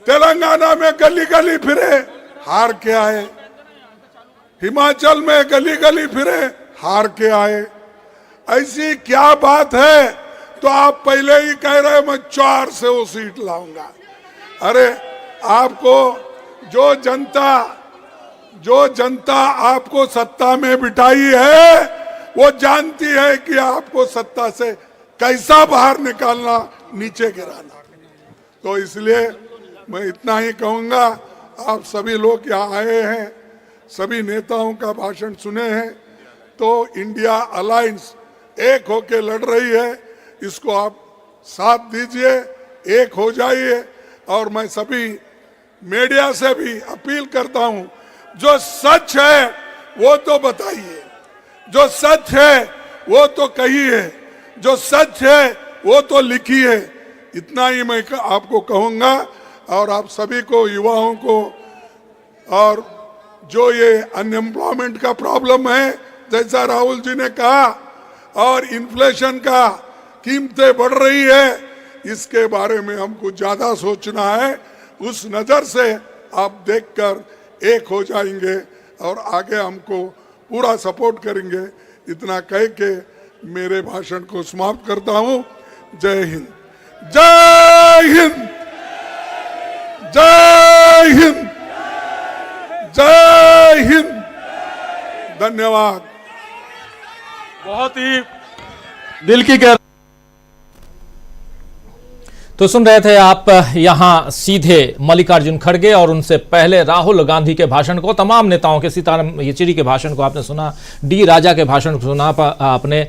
तेलंगाना में गली गली फिरे, हार के आए। हिमाचल में गली गली फिरे, हार के आए। ऐसी क्या बात है? तो आप पहले ही कह रहे मैं 400 सीट लाऊंगा। अरे आपको जो जनता आपको सत्ता में बिठाई है वो जानती है कि आपको सत्ता से कैसा बाहर निकालना, नीचे गिराना। तो इसलिए मैं इतना ही कहूंगा, आप सभी लोग यहाँ आए हैं, सभी नेताओं का भाषण सुने हैं, तो इंडिया अलायंस एक होके लड़ रही है, इसको आप साथ दीजिए, एक हो जाइए। और मैं सभी मीडिया से भी अपील करता हूं, जो सच है वो तो बताइए, जो सच है वो तो कहिए, जो सच है वो तो लिखिए। इतना ही मैं आपको कहूंगा। और आप सभी को, युवाओं को, और जो ये अनएम्प्लॉयमेंट का प्रॉब्लम है, जैसा राहुल जी ने कहा, और इन्फ्लेशन का कीमतें बढ़ रही है, इसके बारे में हमको ज्यादा सोचना है। उस नजर से आप देखकर एक हो जाएंगे और आगे हमको पूरा सपोर्ट करेंगे। इतना कह के मेरे भाषण को समाप्त करता हूं। जय हिंद, जय हिंद, जय हिंद, जय हिंद। धन्यवाद। बहुत ही दिल की कह तो सुन रहे थे आप यहां सीधे मल्लिकार्जुन खड़गे और उनसे पहले राहुल गांधी के भाषण को, तमाम नेताओं के, सीताराम येचुरी के भाषण को आपने सुना, डी राजा के भाषण को सुना, आपने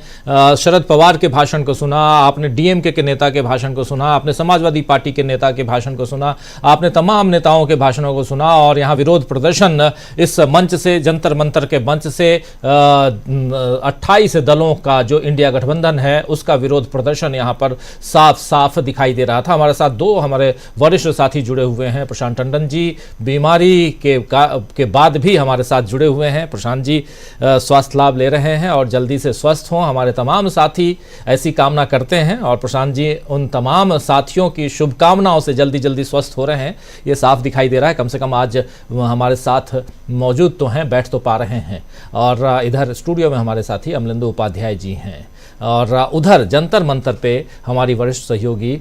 शरद पवार के भाषण को सुना, आपने डीएमके के नेता के भाषण को सुना, आपने समाजवादी पार्टी के नेता के भाषण को सुना, आपने तमाम नेताओं के भाषणों को सुना। और यहाँ विरोध प्रदर्शन इस मंच से, जंतर मंतर के मंच से 28 दलों का जो इंडिया गठबंधन है उसका विरोध प्रदर्शन यहाँ पर साफ साफ दिखाई दे रहा था। हमारे साथ दो हमारे वरिष्ठ साथी जुड़े हुए हैं। प्रशांत टंडन जी बीमारी के बाद भी हमारे साथ जुड़े हुए हैं। प्रशांत जी स्वास्थ्य लाभ ले रहे हैं और जल्दी से स्वस्थ हों, हमारे तमाम साथी ऐसी कामना करते हैं और प्रशांत जी उन तमाम साथियों की शुभकामनाओं से जल्दी जल्दी स्वस्थ हो रहे हैं, ये साफ दिखाई दे रहा है। कम से कम आज हमारे साथ मौजूद तो हैं, बैठ तो पा रहे हैं। और इधर स्टूडियो में हमारे साथी अमलेंदु उपाध्याय जी हैं और उधर जंतर मंतर पे हमारी वरिष्ठ सहयोगी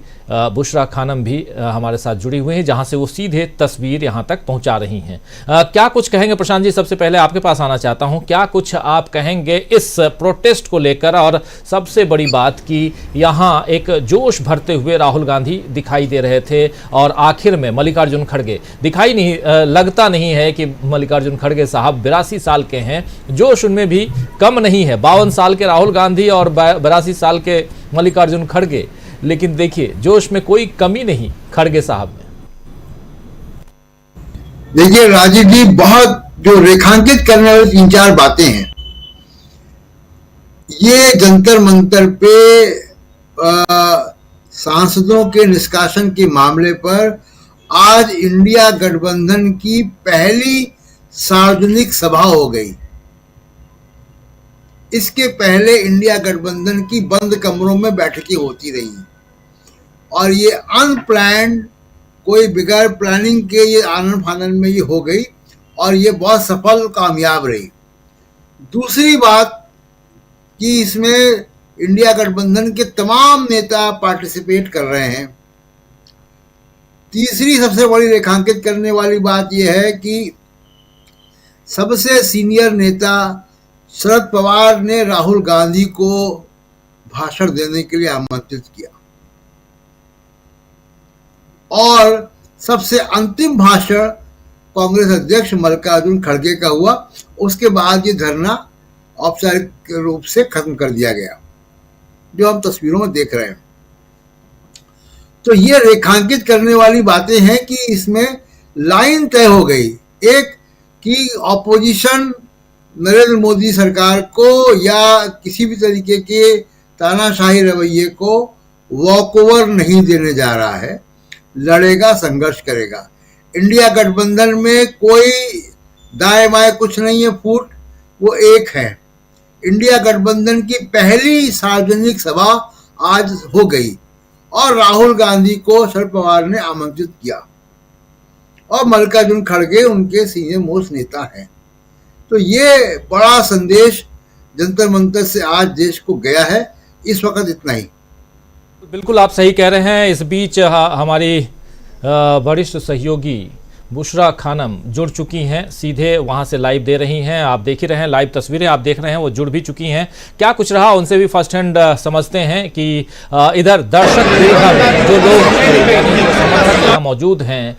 बुशरा खानम भी हमारे साथ जुड़ी हुई हैं, जहां से वो सीधे तस्वीर यहां तक पहुंचा रही हैं। क्या कुछ कहेंगे प्रशांत जी? सबसे पहले आपके पास आना चाहता हूं, क्या कुछ आप कहेंगे इस प्रोटेस्ट को लेकर? और सबसे बड़ी बात कि यहां एक जोश भरते हुए राहुल गांधी दिखाई दे रहे थे और आखिर में मल्लिकार्जुन खड़गे दिखाई नहीं, लगता नहीं है कि मल्लिकार्जुन खड़गे साहब 82 साल के हैं, जोश उनमें भी कम नहीं है। 52 साल के राहुल गांधी और 82 साल के मल्लिकार्जुन खड़गे, लेकिन देखिए जोश में कोई कमी नहीं खड़गे साहब में। देखिए राजीव जी, बहुत जो रेखांकित करने वाली 3-4 बातें हैं, ये जंतर मंतर पे सांसदों के निष्कासन के मामले पर आज इंडिया गठबंधन की पहली सार्वजनिक सभा हो गई। इसके पहले इंडिया गठबंधन की बंद कमरों में बैठकें होती रही और ये अनप्लान्ड, कोई बगैर प्लानिंग के ये आनन फानन में ये हो गई और ये बहुत सफल कामयाब रही। दूसरी बात कि इसमें इंडिया गठबंधन के तमाम नेता पार्टिसिपेट कर रहे हैं। तीसरी सबसे बड़ी रेखांकित करने वाली बात यह है कि सबसे सीनियर नेता शरद पवार ने राहुल गांधी को भाषण देने के लिए आमंत्रित किया और सबसे अंतिम भाषण कांग्रेस अध्यक्ष मल्लिकार्जुन खड़गे का हुआ। उसके बाद ये धरना औपचारिक रूप से खत्म कर दिया गया, जो हम तस्वीरों में देख रहे हैं। तो ये रेखांकित करने वाली बातें हैं कि इसमें लाइन तय हो गई, एक कि ऑपोजिशन नरेंद्र मोदी सरकार को या किसी भी तरीके के तानाशाही रवैये को वॉकओवर नहीं देने जा रहा है, लड़ेगा, संघर्ष करेगा। इंडिया गठबंधन में कोई दाएं बाएं कुछ नहीं है फूट, वो एक है। इंडिया गठबंधन की पहली सार्वजनिक सभा आज हो गई और राहुल गांधी को शरद पवार ने आमंत्रित किया और मल्लिकार्जुन खड़गे उनके सीनियर मोस्ट नेता हैं। तो ये बड़ा संदेश जंतर मंतर से आज देश को गया है। इस वक्त इतना ही। बिल्कुल आप सही कह रहे हैं। इस बीच हमारी वरिष्ठ सहयोगी बुशरा खानम जुड़ चुकी हैं, सीधे वहां से लाइव दे रही हैं। आप देख ही रहे हैं, लाइव तस्वीरें आप देख रहे हैं, वो जुड़ भी चुकी हैं। क्या कुछ रहा उनसे भी फर्स्ट हैंड समझते हैं कि इधर दर्शक जो लोग समर्थक यहाँ मौजूद हैं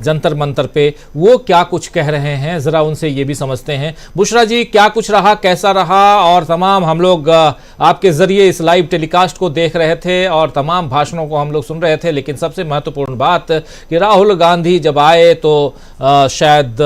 जंतर मंतर पे, वो क्या कुछ कह रहे हैं, जरा उनसे ये भी समझते हैं। बुशरा जी, क्या कुछ रहा, कैसा रहा? और तमाम हम लोग आपके जरिए इस लाइव टेलीकास्ट को देख रहे थे और तमाम भाषणों को हम लोग सुन रहे थे, लेकिन सबसे महत्वपूर्ण बात कि राहुल गांधी जब आए तो शायद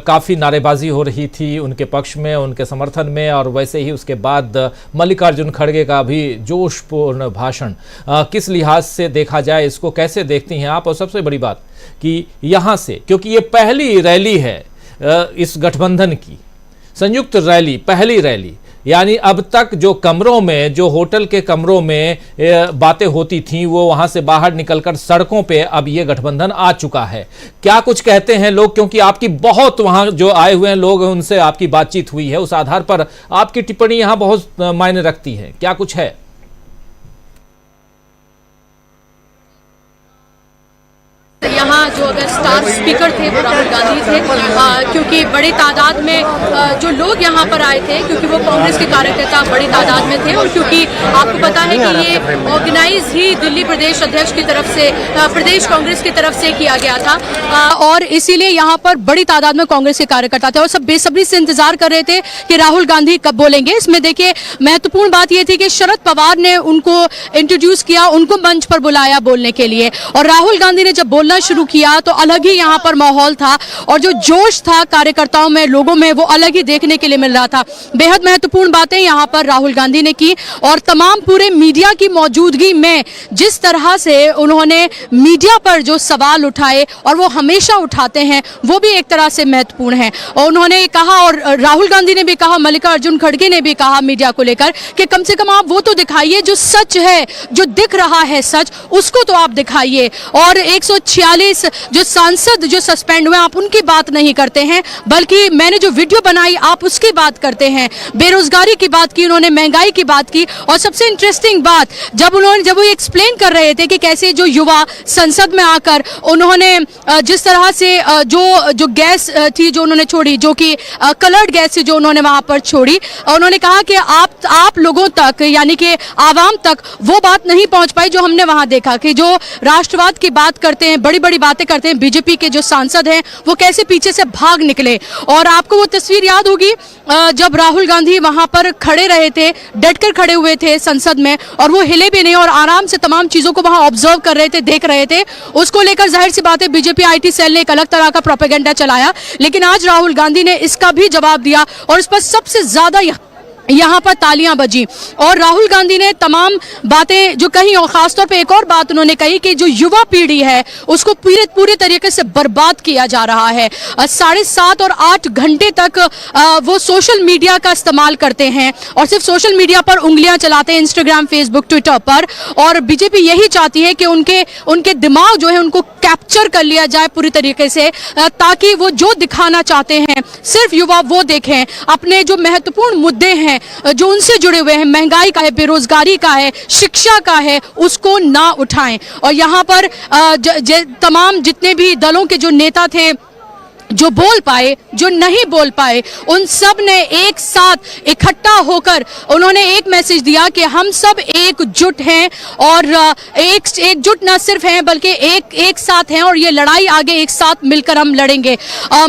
काफ़ी नारेबाजी हो रही थी उनके पक्ष में, उनके समर्थन में, और वैसे ही उसके बाद मल्लिकार्जुन खड़गे का भी जोशपूर्ण भाषण। किस लिहाज से देखा जाए, इसको कैसे देखती हैं आप? और सबसे बड़ी बात कि यहाँ से, क्योंकि ये पहली रैली है इस गठबंधन की, संयुक्त रैली, पहली रैली, यानी अब तक जो कमरों में, जो होटल के कमरों में बातें होती थीं, वो वहां से बाहर निकलकर सड़कों पे अब ये गठबंधन आ चुका है। क्या कुछ कहते हैं लोग? क्योंकि आपकी बहुत वहां जो आए हुए हैं लोग, उनसे आपकी बातचीत हुई है, उस आधार पर आपकी टिप्पणी यहां बहुत मायने रखती है। क्या कुछ है? यहाँ जो अगर स्टार स्पीकर थे वो राहुल गांधी थे, क्योंकि बड़ी तादाद में जो लोग यहाँ पर आए थे, क्योंकि वो कांग्रेस के कार्यकर्ता बड़ी तादाद में थे, और क्योंकि आपको पता है कि ये ऑर्गेनाइज ही दिल्ली प्रदेश अध्यक्ष की तरफ से, प्रदेश कांग्रेस की तरफ से किया गया था, और इसीलिए यहाँ पर बड़ी तादाद में कांग्रेस के कार्यकर्ता थे और सब बेसब्री से इंतजार कर रहे थे कि राहुल गांधी कब बोलेंगे। इसमें देखिए महत्वपूर्ण बात यह थी कि शरद पवार ने उनको इंट्रोड्यूस किया, उनको मंच पर बुलाया बोलने के लिए, और राहुल गांधी ने जब बोलना शुरू किया तो अलग ही यहाँ पर माहौल था और जो जोश था कार्यकर्ताओं में, लोगों में, वो अलग ही देखने के लिए मिल रहा था। बेहद महत्वपूर्ण बातें यहाँ पर राहुल गांधी ने की और तमाम पूरे मीडिया की मौजूदगी में जिस तरह से उन्होंने मीडिया पर जो सवाल उठाए और वो हमेशा उठाते हैं, वो भी एक तरह से महत्वपूर्ण है। और उन्होंने कहा, और राहुल गांधी ने भी कहा, मल्लिकार्जुन खड़गे ने भी कहा मीडिया को लेकर कि कम से कम आप वो तो दिखाइए जो सच है, जो दिख रहा है सच, उसको तो आप दिखाइए। और 146 जो सांसद जो सस्पेंड हुए, आप उनकी बात नहीं करते हैं, बल्कि मैंने जो वीडियो बनाई आप उसकी बात करते हैं। बेरोजगारी की बात की उन्होंने, महंगाई की बात की, और सबसे इंटरेस्टिंग बात जब वो एक्सप्लेन कर रहे थे कि कैसे जो युवा संसद में आकर उन्होंने जिस तरह से जो गैस थी जो उन्होंने छोड़ी, जो कि कलर्ड गैस थी जो उन्होंने वहां पर छोड़ी, उन्होंने कहा कि आप लोगों तक, यानी कि आवाम तक वो बात नहीं पहुंच पाई जो हमने वहां देखा, कि जो राष्ट्रवाद की बात करते हैं, बड़ी बड़ी बातें करते हैं, बीजेपी के जो सांसद हैं वो कैसे पीछे से भाग निकले। और आपको वो तस्वीर याद होगी जब राहुल गांधी वहां पर खड़े रहे थे, डटकर खड़े हुए थे संसद में, और वो हिले भी नहीं और आराम से तमाम चीजों को वहां ऑब्जर्व कर रहे थे, देख रहे थे। उसको लेकर जाहिर सी बात है बीजेपी आईटी सेल ने एक अलग तरह का प्रोपेगेंडा चलाया, लेकिन आज राहुल गांधी ने इसका भी जवाब दिया और इस पर सबसे ज्यादा यहाँ पर तालियां बजी। और राहुल गांधी ने तमाम बातें जो कही, और खासतौर पे एक और बात उन्होंने कही कि जो युवा पीढ़ी है उसको पूरे तरीके से बर्बाद किया जा रहा है। 7.5 और 8 घंटे तक वो सोशल मीडिया का इस्तेमाल करते हैं और सिर्फ सोशल मीडिया पर उंगलियां चलाते हैं, इंस्टाग्राम, फेसबुक, ट्विटर पर। और बीजेपी यही चाहती है कि उनके दिमाग जो है उनको कैप्चर कर लिया जाए पूरी तरीके से, ताकि वो जो दिखाना चाहते हैं सिर्फ युवा वो देखें। अपने जो महत्वपूर्ण मुद्दे हैं जो उनसे जुड़े हुए हैं, महंगाई का है, बेरोजगारी का है, शिक्षा का है, उसको ना उठाएं। और यहाँ पर तमाम जितने भी दलों के जो नेता थे जो बोल पाए, जो नहीं बोल पाए, उन सब ने एक साथ इकट्ठा होकर उन्होंने एक मैसेज दिया कि हम सब एकजुट हैं और एकजुट न सिर्फ हैं बल्कि एक साथ हैं और ये लड़ाई आगे एक साथ मिलकर हम लड़ेंगे।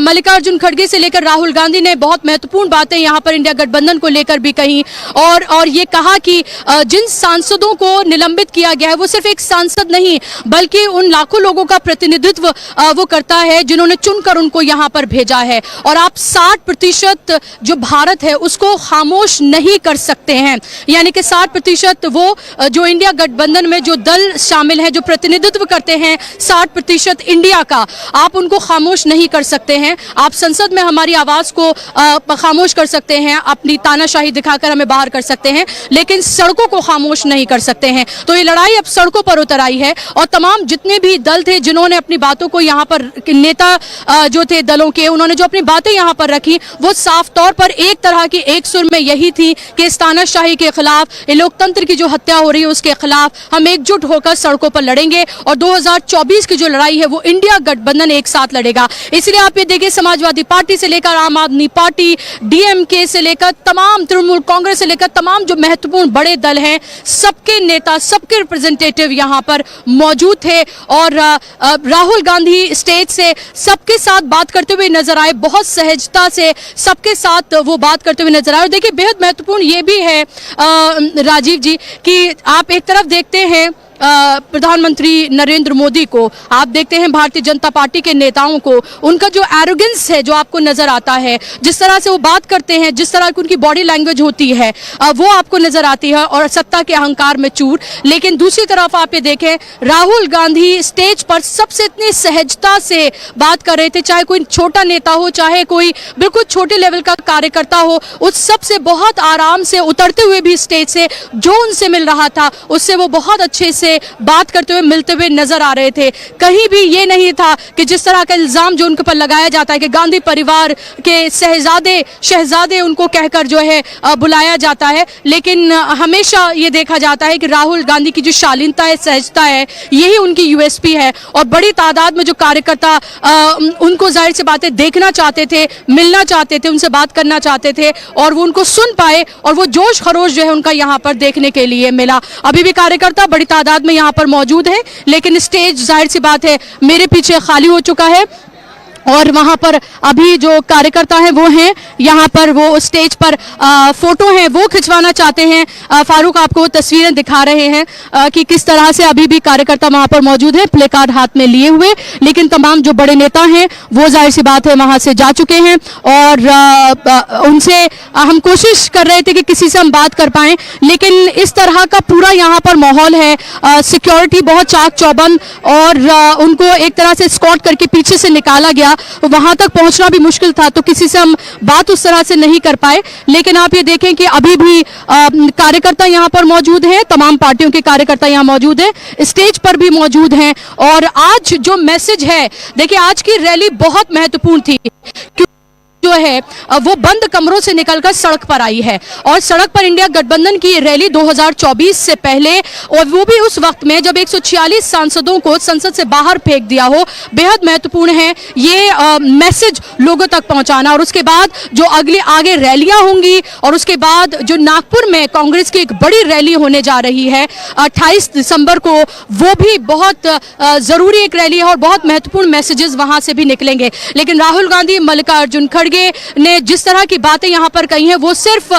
मल्लिकार्जुन खड़गे से लेकर राहुल गांधी ने बहुत महत्वपूर्ण बातें यहाँ पर इंडिया गठबंधन को लेकर भी कही और ये कहा कि जिन सांसदों को निलंबित किया गया है वो सिर्फ एक सांसद नहीं बल्कि उन लाखों लोगों का प्रतिनिधित्व वो करता है जिन्होंने चुनकर उनको यहाँ पर भेजा है। और आप 60% जो भारत है उसको खामोश नहीं कर सकते हैं, यानी कि 60% वो जो इंडिया गठबंधन में जो दल शामिल है, जो प्रतिनिधित्व करते हैं 60% इंडिया का, आप उनको खामोश नहीं कर सकते हैं। आप संसद में हमारी आवाज को खामोश कर सकते हैं, अपनी तानाशाही दिखाकर हमें बाहर कर सकते हैं, लेकिन सड़कों को खामोश नहीं कर सकते हैं। तो ये लड़ाई अब सड़कों पर उतर आई है और तमाम जितने भी दल थे जिन्होंने अपनी बातों को यहाँ पर, नेता जो थे दलों के, उन्होंने जो अपनी बातें यहाँ पर रखी वो साफ तौर पर एक तरह की एक सुर में यही थी कि इस तानाशाही के खिलाफ, लोकतंत्र की जो हत्या हो रही है उसके खिलाफ हम एकजुट होकर सड़कों पर लड़ेंगे और 2024 की जो लड़ाई है वो इंडिया गठबंधन एक साथ लड़ेगा। इसलिए आप ये देखिए, समाजवादी पार्टी से लेकर आम आदमी पार्टी, डीएमके से लेकर तमाम, तृणमूल कांग्रेस से लेकर तमाम जो महत्वपूर्ण बड़े दल हैं, सबके नेता, सबके रिप्रेजेंटेटिव यहाँ पर मौजूद थे और राहुल गांधी स्टेज से सबके साथ बात करते हुए नजर आए, बहुत सहजता से सबके साथ वो बात करते हुए नजर आए। और देखिए बेहद महत्वपूर्ण ये भी है राजीव जी कि आप एक तरफ देखते हैं प्रधानमंत्री नरेंद्र मोदी को, आप देखते हैं भारतीय जनता पार्टी के नेताओं को, उनका जो एरोगेंस है जो आपको नजर आता है, जिस तरह से वो बात करते हैं, जिस तरह की उनकी बॉडी लैंग्वेज होती है वो आपको नजर आती है और सत्ता के अहंकार में चूर। लेकिन दूसरी तरफ आप ये देखें, राहुल गांधी स्टेज पर सबसे इतनी सहजता से बात कर रहे थे, चाहे कोई छोटा नेता हो, चाहे कोई बिल्कुल छोटे लेवल का कार्यकर्ता हो, उस सब से बहुत आराम से उतरते हुए भी स्टेज से जो उनसे मिल रहा था उससे वो बहुत अच्छे से से बात करते हुए मिलते हुए नजर आ रहे थे। कहीं भी ये नहीं था कि जिस तरह का इल्जाम जो उनके पर लगाया जाता है कि गांधी परिवार के शहजादे उनको कहकर जो है बुलाया जाता है, लेकिन हमेशा ये देखा जाता है कि राहुल गांधी की जो शालीनता है, सहजता है, यही उनकी यूएसपी है। और बड़ी तादाद में जो कार्यकर्ता उनको जाहिर सी बातें देखना चाहते थे, मिलना चाहते थे, उनसे बात करना चाहते थे और वो उनको सुन पाए और वो जोश खरोश जो है उनका यहाँ पर देखने के लिए मिला। अभी भी कार्यकर्ता बड़ी तादाद में यहाँ पर मौजूद है, लेकिन स्टेज जाहिर सी बात है मेरे पीछे खाली हो चुका है और वहां पर अभी जो कार्यकर्ता हैं वो हैं यहाँ पर, वो स्टेज पर फोटो हैं वो खिंचवाना चाहते हैं। फारूक आपको वो तस्वीरें दिखा रहे हैं कि किस तरह से अभी भी कार्यकर्ता वहां पर मौजूद है, प्ले कार्ड हाथ में लिए हुए, लेकिन तमाम जो बड़े नेता हैं वो जाहिर सी बात है वहां से जा चुके हैं और उनसे हम कोशिश कर रहे थे कि किसी से हम बात कर पाएं, लेकिन इस तरह का पूरा यहाँ पर माहौल है, सिक्योरिटी बहुत चाक चौबंद और उनको एक तरह से स्कॉट करके पीछे से निकाला गया। वहां तक पहुंचना भी मुश्किल था, तो किसी से हम बात उस तरह से नहीं कर पाए। लेकिन आप ये देखें कि अभी भी कार्यकर्ता यहां पर मौजूद हैं, तमाम पार्टियों के कार्यकर्ता यहां मौजूद हैं, स्टेज पर भी मौजूद हैं। और आज जो मैसेज है, देखिए आज की रैली बहुत महत्वपूर्ण थी, जो है वो बंद कमरों से निकलकर सड़क पर आई है और सड़क पर इंडिया गठबंधन की रैली 2024 से पहले, और वो भी उस वक्त में जब 146 सांसदों को संसद से बाहर फेंक दिया हो, बेहद महत्वपूर्ण है ये मैसेज लोगों तक पहुंचाना। और उसके बाद जो आगे रैलियां होंगी और उसके बाद जो नागपुर में कांग्रेस की एक बड़ी रैली होने जा रही है 28 दिसंबर को, वो भी बहुत जरूरी एक रैली है और बहुत महत्वपूर्ण मैसेजेस वहां से भी निकलेंगे। लेकिन राहुल गांधी, मल्लिकार्जुन खड़गे ने जिस तरह की बातें यहां पर कही हैं वो सिर्फ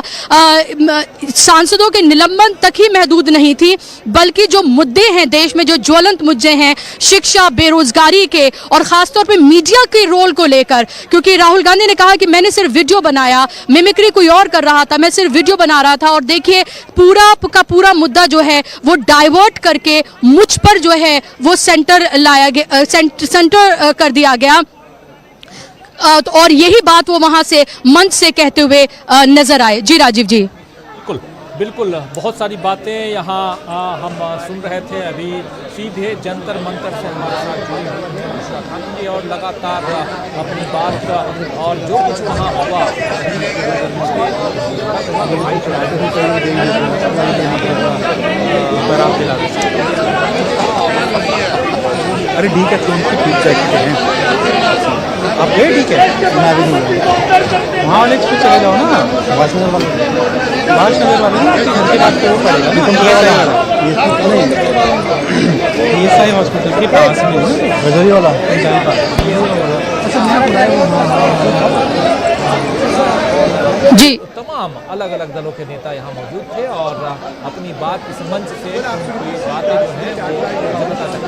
सांसदों के निलंबन तक ही महदूद नहीं थी, बल्कि जो मुद्दे हैं देश में, जो ज्वलंत मुद्दे हैं शिक्षा, बेरोजगारी के और खासतौर पे मीडिया के रोल को लेकर, क्योंकि राहुल गांधी ने कहा कि मैंने सिर्फ वीडियो बनाया, मिमिक्री कोई और कर रहा था, मैं सिर्फ वीडियो बना रहा था। और देखिए पूरा का पूरा मुद्दा जो है वो डाइवर्ट करके मुझ पर जो है वो सेंटर लाया गया, सेंटर कर दिया गया। और यही बात वो वहां से मंच से कहते हुए नजर आए। जी राजीव जी। बिल्कुल बिल्कुल, बहुत सारी बातें यहाँ हम सुन रहे थे। अभी सीधे जंतर मंतर से हमारे साथ जुड़े हुए हैं उषा खानगी और लगातार अपनी बात और जो कुछ वहाँ हुआ अरे डी के थ्रू फीड चेक हैं आप गए ठीक है, मैं अभी नहीं वहाँ वाले पे चले जाओ ना, भाषनगर वाले घर के बाद वो पड़ेगा PSI हॉस्पिटल के पास में गजरी वाला जी। तमाम अलग अलग दलों के नेता यहाँ मौजूद थे और अपनी बात इस मंच से उनकी बातें जो हैं वो जनता तक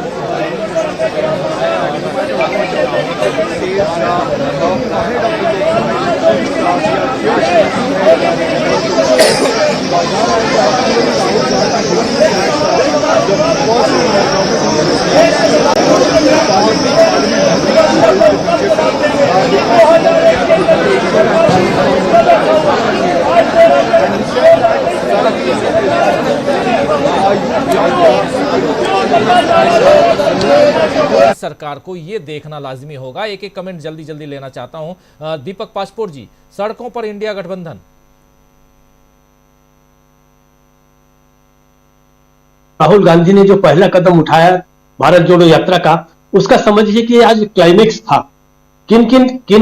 सरकार को ये देखना लाजमी होगा। एक एक कमेंट जल्दी जल्दी लेना चाहता हूं। दीपक पासपोर्ट जी, सड़कों पर इंडिया गठबंधन, राहुल गांधी ने जो पहला कदम उठाया भारत जोड़ो यात्रा का, उसका समझिए कि आज क्लाइमेक्स था। किन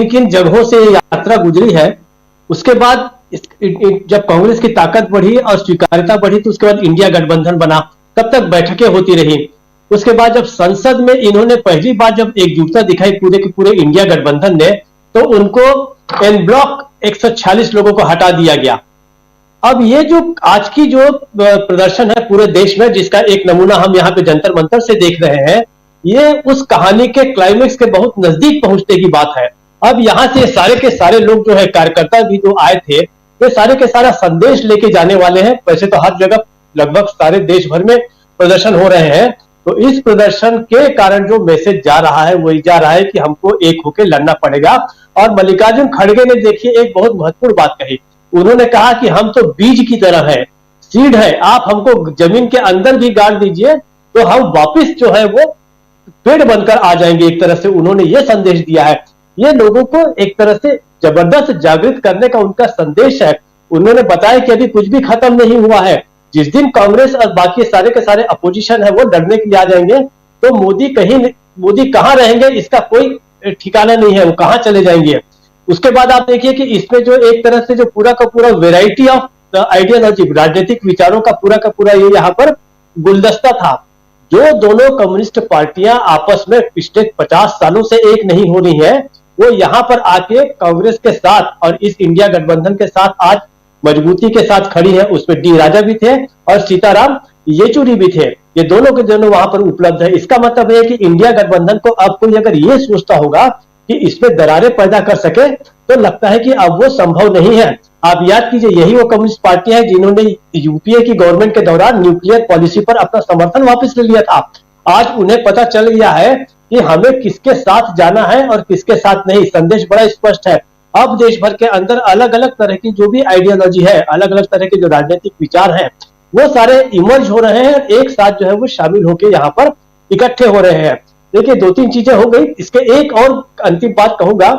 किन जगहों से यात्रा गुजरी है, उसके बाद जब कांग्रेस की ताकत बढ़ी और स्वीकार्यता बढ़ी तो उसके बाद इंडिया गठबंधन बना। तब तक बैठकें होती रही। उसके बाद जब संसद में इन्होंने पहली बार जब एकजुटता दिखाई पूरे के पूरे इंडिया गठबंधन ने, तो उनको एन ब्लॉक 146 लोगों को हटा दिया गया। अब ये जो आज की जो प्रदर्शन है पूरे देश में, जिसका एक नमूना हम यहाँ पे जंतर मंतर से देख रहे हैं, ये उस कहानी के क्लाइमेक्स के बहुत नजदीक पहुंचने की बात है। अब यहाँ से सारे के सारे लोग जो है, कार्यकर्ता भी जो आए थे, वे सारे के सारा संदेश लेके जाने वाले हैं। वैसे तो हर जगह लगभग सारे देश भर में प्रदर्शन हो रहे हैं, तो इस प्रदर्शन के कारण जो मैसेज जा रहा है वही जा रहा है कि हमको एक होकर लड़ना पड़ेगा। और मल्लिकार्जुन खड़गे ने देखिए एक बहुत महत्वपूर्ण बात कही। उन्होंने कहा कि हम तो बीज की तरह है, सीड है, आप हमको जमीन के अंदर भी गाड़ दीजिए तो हम वापस जो है वो पेड़ बनकर आ जाएंगे। एक तरह से उन्होंने ये संदेश दिया है। ये लोगों को एक तरह से जबरदस्त जागृत करने का उनका संदेश है। उन्होंने बताया कि अभी कुछ भी खत्म नहीं हुआ है, जिस दिन कांग्रेस और बाकी सारे के सारे अपोजिशन है वो लड़ने के लिए आ जाएंगे तो मोदी कहां रहेंगे इसका कोई ठिकाना नहीं है, वो कहां चले जाएंगे। उसके बाद आप देखिए कि इसमें जो एक तरह से जो पूरा का पूरा वेराइटी ऑफ आइडियोलॉजी, राजनीतिक विचारों का पूरा ये यहाँ पर गुलदस्ता था। जो दोनों कम्युनिस्ट पार्टियां आपस में पिछले 50 सालों से एक नहीं हो रही है, वो यहाँ पर आके कांग्रेस के साथ और इस इंडिया गठबंधन के साथ आज मजबूती के साथ खड़ी है। उसमें डी राजा भी थे और सीताराम येचुरी भी थे। ये दोनों के दोनों वहां पर उपलब्ध है। इसका मतलब है कि इंडिया गठबंधन को अब कोई अगर ये सोचता होगा कि इसमें दरारें पैदा कर सके तो लगता है कि अब वो संभव नहीं है। आप याद कीजिए, यही वो कम्युनिस्ट पार्टियां हैं जिन्होंने यूपीए की गवर्नमेंट के दौरान न्यूक्लियर पॉलिसी पर अपना समर्थन वापस ले लिया था। आज उन्हें पता चल गया है कि हमें किसके साथ जाना है और किसके साथ नहीं। संदेश बड़ा स्पष्ट है। अब देश भर के अंदर अलग अलग तरह की जो भी आइडियोलॉजी है, अलग अलग तरह के जो राजनीतिक विचार हैं, वो सारे इमर्ज हो रहे हैं, एक साथ जो है वो शामिल होकर यहाँ पर इकट्ठे हो रहे हैं। देखिए 2-3 चीजें हो गई। इसके एक और अंतिम बात कहूंगा,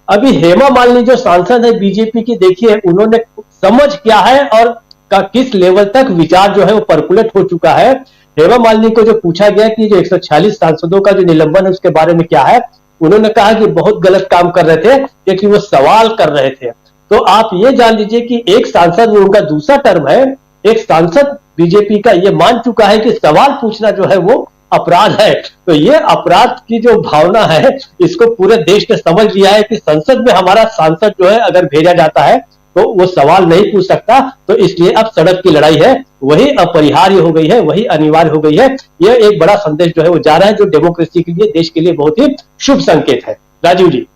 अभी हेमा मालिनी जो सांसद है बीजेपी की, देखिए उन्होंने समझ क्या है और किस लेवल तक विचार जो है वो परकुलेट हो चुका है। हेमा मालिनी को जो पूछा गया कि जो 146 सांसदों का जो निलंबन है उसके बारे में क्या है, उन्होंने कहा कि बहुत गलत काम कर रहे थे क्योंकि वो सवाल कर रहे थे। तो आप ये जान लीजिए कि एक सांसद, वो उनका दूसरा टर्म है, एक सांसद बीजेपी का ये मान चुका है कि सवाल पूछना जो है वो अपराध है। तो ये अपराध की जो भावना है इसको पूरे देश ने समझ लिया है कि संसद में हमारा सांसद जो है अगर भेजा जाता है तो वो सवाल नहीं पूछ सकता। तो इसलिए अब सड़क की लड़ाई है वही अपरिहार्य हो गई है, वही अनिवार्य हो गई है। यह एक बड़ा संदेश जो है वो जा रहा है, जो डेमोक्रेसी के लिए, देश के लिए बहुत ही शुभ संकेत है। राजीव जी।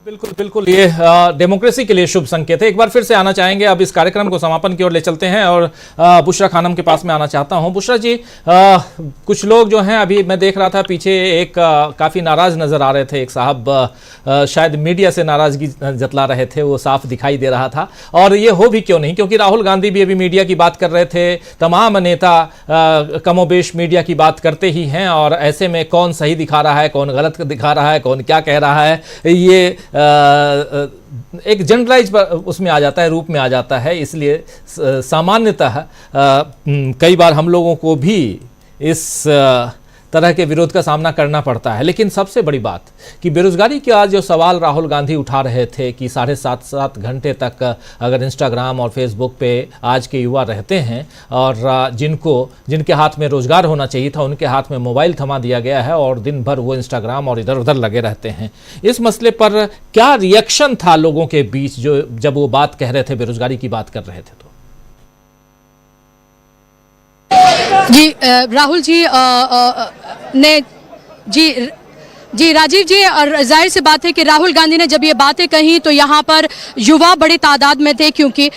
बिल्कुल बिल्कुल, ये डेमोक्रेसी के लिए शुभ संकेत है। एक बार फिर से आना चाहेंगे, अब इस कार्यक्रम को समापन की ओर ले चलते हैं और बुशरा खानम के पास में आना चाहता हूं। बुशरा जी, कुछ लोग जो हैं, अभी मैं देख रहा था पीछे एक काफ़ी नाराज़ नज़र आ रहे थे, एक साहब शायद मीडिया से नाराज़गी जतला रहे थे, वो साफ दिखाई दे रहा था। और ये हो भी क्यों नहीं, क्योंकि राहुल गांधी भी अभी मीडिया की बात कर रहे थे। तमाम नेता कमोबेश मीडिया की बात करते ही हैं और ऐसे में कौन सही दिखा रहा है, कौन गलत दिखा रहा है, कौन क्या कह रहा है, ये एक जनरलाइज उसमें आ जाता है, रूप में आ जाता है। इसलिए सामान्यतः कई बार हम लोगों को भी इस तरह के विरोध का सामना करना पड़ता है। लेकिन सबसे बड़ी बात कि बेरोजगारी के आज जो सवाल राहुल गांधी उठा रहे थे कि 7.5 घंटे तक अगर इंस्टाग्राम और फेसबुक पे आज के युवा रहते हैं और जिनके हाथ में रोजगार होना चाहिए था, उनके हाथ में मोबाइल थमा दिया गया है और दिन भर वो इंस्टाग्राम और इधर उधर लगे रहते हैं। इस मसले पर क्या रिएक्शन था लोगों के बीच जब वो बात कह रहे थे, बेरोजगारी की बात कर रहे थे? तो जी राहुल जी ने जी राजीव जी, और जाहिर सी बात है कि राहुल गांधी ने जब ये बातें कही तो यहाँ पर युवा बड़ी तादाद में थे, क्योंकि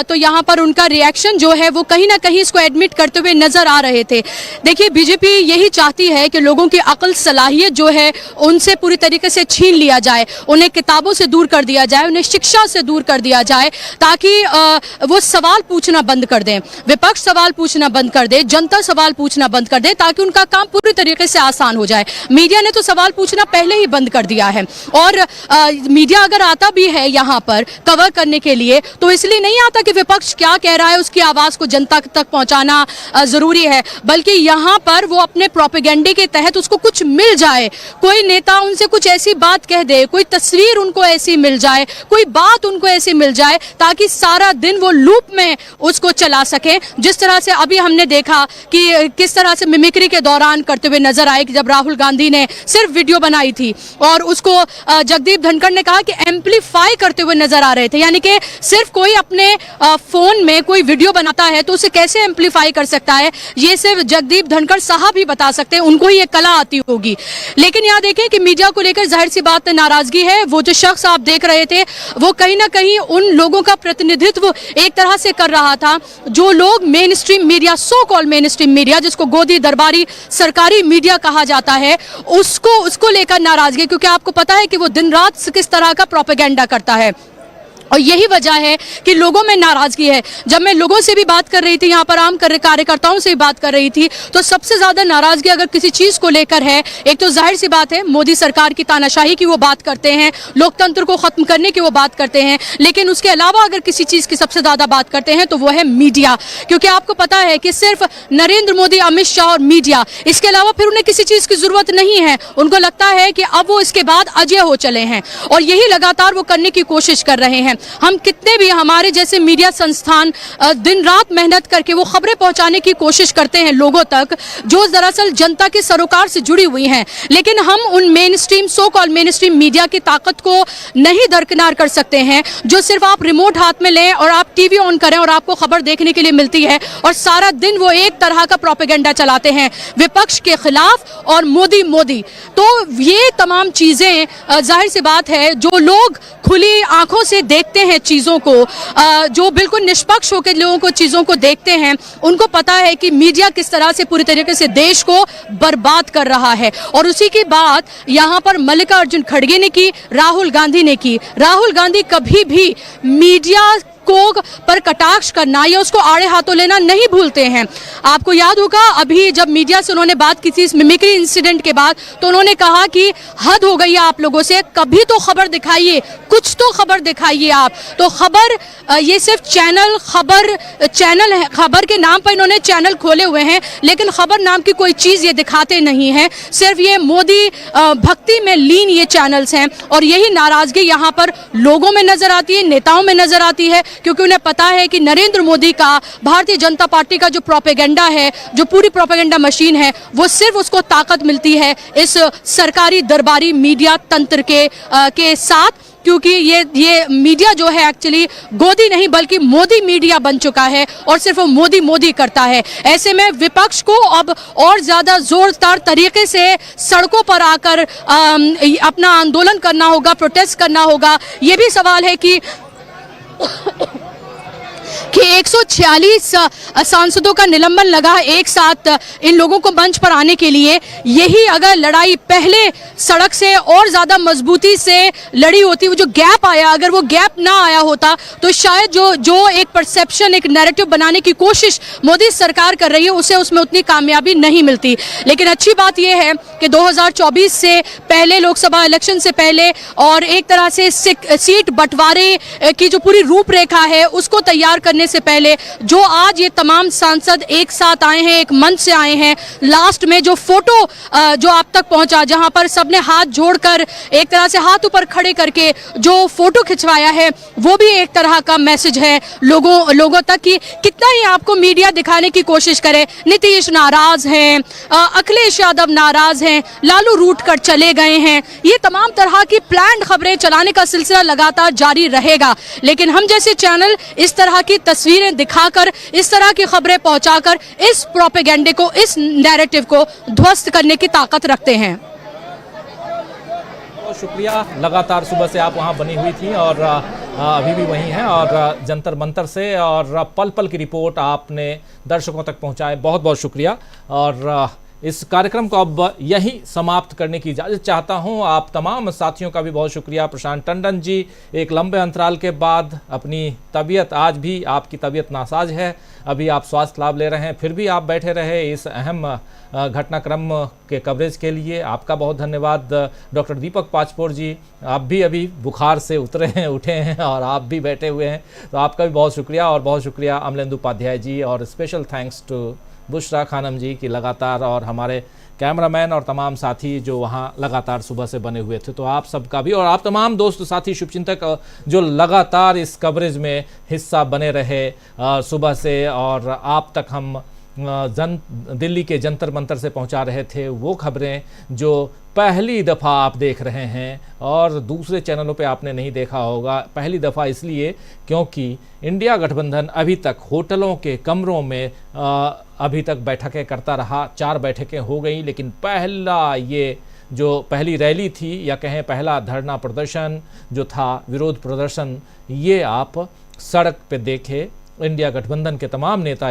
तो यहाँ पर उनका रिएक्शन जो है वो कहीं ना कहीं इसको एडमिट करते हुए नजर आ रहे थे। देखिए, बीजेपी यही चाहती है कि लोगों की अक्ल सलाहियत जो है उनसे पूरी तरीके से छीन लिया जाए, उन्हें किताबों से दूर कर दिया जाए, उन्हें शिक्षा से दूर कर दिया जाए, ताकि वो सवाल पूछना बंद कर दें, विपक्ष सवाल पूछना बंद कर दे, जनता सवाल पूछना बंद कर दे, ताकि उनका काम पूरी तरीके से आसान हो जाए। मीडिया ने तो सवाल पूछना पहले ही बंद कर दिया है और मीडिया अगर आता भी है यहाँ पर कवर करने के लिए तो इसलिए नहीं आता कि विपक्ष क्या कह रहा है उसकी आवाज को जनता तक पहुंचाना जरूरी है, बल्कि यहाँ पर वो अपने प्रोपेगेंडे के तहत उसको कुछ मिल जाए, कोई नेता उनसे कुछ ऐसी बात कह दे, कोई तस्वीर उनको ऐसी मिल जाए, कोई बात उनको ऐसी मिल जाए, ताकि सारा दिन वो लूप में उसको चला सके। जिस तरह से अभी हमने देखा कि किस तरह से मिमिक्री के दौरान करते हुए नजर आए कि जब राहुल गांधी ने सिर्फ वीडियो बनाई थी और उसको जगदीप धनखड़ ने कहा कि एम्पलीफाई करते हुए नजर आ रहे थे, यानी कि सिर्फ कोई अपने फोन में कोई वीडियो बनाता है तो उसे कैसे एम्पलीफाई कर सकता है, ये सिर्फ जगदीप धनखड़ साहब ही बता सकते हैं, उनको ही ये कला आती होगी। लेकिन यहाँ देखें कि मीडिया को लेकर जाहिर सी बात नाराजगी है। वो जो शख्स आप देख रहे थे वो कहीं ना कहीं उन लोगों का प्रतिनिधित्व एक तरह से कर रहा था जो लोग main stream media, so called main stream media, जिसको गोदी दरबारी सरकारी मीडिया कहा जाता है, उसको लेकर नाराजगी, क्योंकि आपको पता है कि वो दिन रात किस तरह का प्रोपेगेंडा करता है। और यही वजह है कि लोगों में नाराजगी है। जब मैं लोगों से भी बात कर रही थी, यहाँ पर आम कार्यकर्ताओं से भी बात कर रही थी, तो सबसे ज्यादा नाराजगी अगर किसी चीज को लेकर है, एक तो जाहिर सी बात है मोदी सरकार की तानाशाही की वो बात करते हैं, लोकतंत्र को खत्म करने की वो बात करते हैं, लेकिन उसके अलावा अगर किसी चीज की सबसे ज्यादा बात करते हैं तो वो है मीडिया। क्योंकि आपको पता है कि सिर्फ नरेंद्र मोदी, अमित शाह और मीडिया, इसके अलावा फिर उन्हें किसी चीज की जरूरत नहीं है। उनको लगता है कि अब वो इसके बाद अजय हो चले हैं और यही लगातार वो करने की कोशिश कर रहे हैं। हम कितने भी हमारे जैसे मीडिया संस्थान दिन रात मेहनत करके वो खबरें पहुंचाने की कोशिश करते हैं लोगों तक जो दरअसल जनता के सरोकार से जुड़ी हुई हैं, लेकिन हम उन मेन स्ट्रीम, सो कॉल मेन स्ट्रीम मीडिया की ताकत को नहीं दरकिनार कर सकते हैं जो सिर्फ आप रिमोट हाथ में लें और आप टीवी ऑन करें और आपको खबर देखने के लिए मिलती है और सारा दिन वो एक तरह का प्रोपेगेंडा चलाते हैं विपक्ष के खिलाफ और मोदी मोदी। तो ये तमाम चीजें जाहिर सी बात है जो लोग खुली आंखों से देखते हैं चीजों को, जो बिल्कुल निष्पक्ष होकर लोगों को चीजों को देखते हैं, उनको पता है कि मीडिया किस तरह से पूरी तरीके से देश को बर्बाद कर रहा है। और उसी की बात यहाँ पर मल्लिकार्जुन खड़गे ने की, राहुल गांधी ने की। राहुल गांधी कभी भी मीडिया को पर कटाक्ष करना या उसको आड़े हाथों लेना नहीं भूलते हैं। आपको याद होगा अभी जब मीडिया से उन्होंने बात की थी इस मिमिक्री इंसिडेंट के बाद, तो उन्होंने कहा कि हद हो गई है आप लोगों से, कभी तो खबर दिखाइए, कुछ तो खबर दिखाइए आप। तो खबर ये सिर्फ चैनल है, खबर के नाम पर इन्होंने चैनल खोले हुए हैं, लेकिन खबर नाम की कोई चीज ये दिखाते नहीं है। सिर्फ ये मोदी भक्ति में लीन ये चैनल्स हैं और यही नाराजगी यहाँ पर लोगों में नजर आती है, नेताओं में नजर आती है, क्योंकि उन्हें पता है कि नरेंद्र मोदी का, भारतीय जनता पार्टी का जो प्रोपेगेंडा है, जो पूरी प्रोपेगेंडा मशीन है, वो सिर्फ उसको ताकत मिलती है इस सरकारी दरबारी मीडिया तंत्र के साथ। क्योंकि ये मीडिया जो है एक्चुअली गोदी नहीं बल्कि मोदी मीडिया बन चुका है और सिर्फ वो मोदी मोदी करता है। ऐसे में विपक्ष को अब और ज्यादा जोरदार तरीके से सड़कों पर आकर अपना आंदोलन करना होगा, प्रोटेस्ट करना होगा। ये भी सवाल है कि 146 सांसदों का निलंबन लगा एक साथ इन लोगों को मंच पर आने के लिए। यही अगर लड़ाई पहले सड़क से और ज्यादा मजबूती से लड़ी होती, वो जो गैप आया, अगर वो गैप ना आया होता तो शायद जो एक परसेप्शन, एक नैरेटिव बनाने की कोशिश मोदी सरकार कर रही है उसे उसमें उतनी कामयाबी नहीं मिलती। लेकिन अच्छी बात यह है कि 2024 से पहले, लोकसभा इलेक्शन से पहले और एक तरह से सीट बंटवारे की जो पूरी रूपरेखा है उसको तैयार करने से पहले जो आज ये तमाम सांसद एक साथ आए हैं, एक मंच से आए हैं, लास्ट में जो फोटो जो आप तक पहुंचा, जहां पर सबने हाथ जोड़कर एक तरह से हाथ ऊपर खड़े करके जो फोटो खिंचवाया है, वो भी एक तरह का मैसेज है लोगों तक कि कितना ही आपको मीडिया दिखाने की कोशिश करे, नीतीश नाराज हैं, अखिलेश यादव नाराज हैं, लालू रूठ कर चले गए हैं, ये तमाम तरह की प्लान्ड खबरें चलाने का सिलसिला लगातार जारी रहेगा। लेकिन हम जैसे चैनल इस तरह की तस्वीरें दिखाकर, इस तरह की खबरें पहुंचाकर इस प्रोपेगेंडे को, इस नैरेटिव को ध्वस्त करने की ताकत रखते हैं। बहुत शुक्रिया। लगातार सुबह से आप वहां बनी हुई थी और अभी भी वहीं हैं और जंतर मंतर से और पल पल की रिपोर्ट आपने दर्शकों तक पहुंचाए। बहुत बहुत शुक्रिया। और इस कार्यक्रम को अब यहीं समाप्त करने की इजाज़त चाहता हूं। आप तमाम साथियों का भी बहुत शुक्रिया। प्रशांत टंडन जी एक लंबे अंतराल के बाद अपनी तबीयत, आज भी आपकी तबीयत नासाज है, अभी आप स्वास्थ्य लाभ ले रहे हैं, फिर भी आप बैठे रहे इस अहम घटनाक्रम के कवरेज के लिए। आपका बहुत धन्यवाद। डॉक्टर दीपक पाचपोर जी, आप भी अभी बुखार से उठे हैं और आप भी बैठे हुए हैं, तो आपका भी बहुत शुक्रिया। और बहुत शुक्रिया अमलेंदु उपाध्याय जी और special thanks to Bushra Khanam ji की लगातार, और हमारे कैमरामैन और तमाम साथी जो वहाँ लगातार सुबह से बने हुए थे। तो आप सबका भी, और आप तमाम दोस्त साथी शुभचिंतक जो लगातार इस कवरेज में हिस्सा बने रहे सुबह से, और आप तक हम दिल्ली के जंतर मंतर से पहुंचा रहे थे वो खबरें जो पहली दफ़ा आप देख रहे हैं और दूसरे चैनलों पे आपने नहीं देखा होगा। पहली दफ़ा इसलिए क्योंकि इंडिया गठबंधन अभी तक होटलों के कमरों में अभी तक बैठकें करता रहा। 4 बैठकें हो गई, लेकिन पहला ये जो पहली रैली थी या कहें पहला धरना प्रदर्शन जो था, विरोध प्रदर्शन, ये आप सड़क पे देखे। इंडिया गठबंधन के तमाम नेता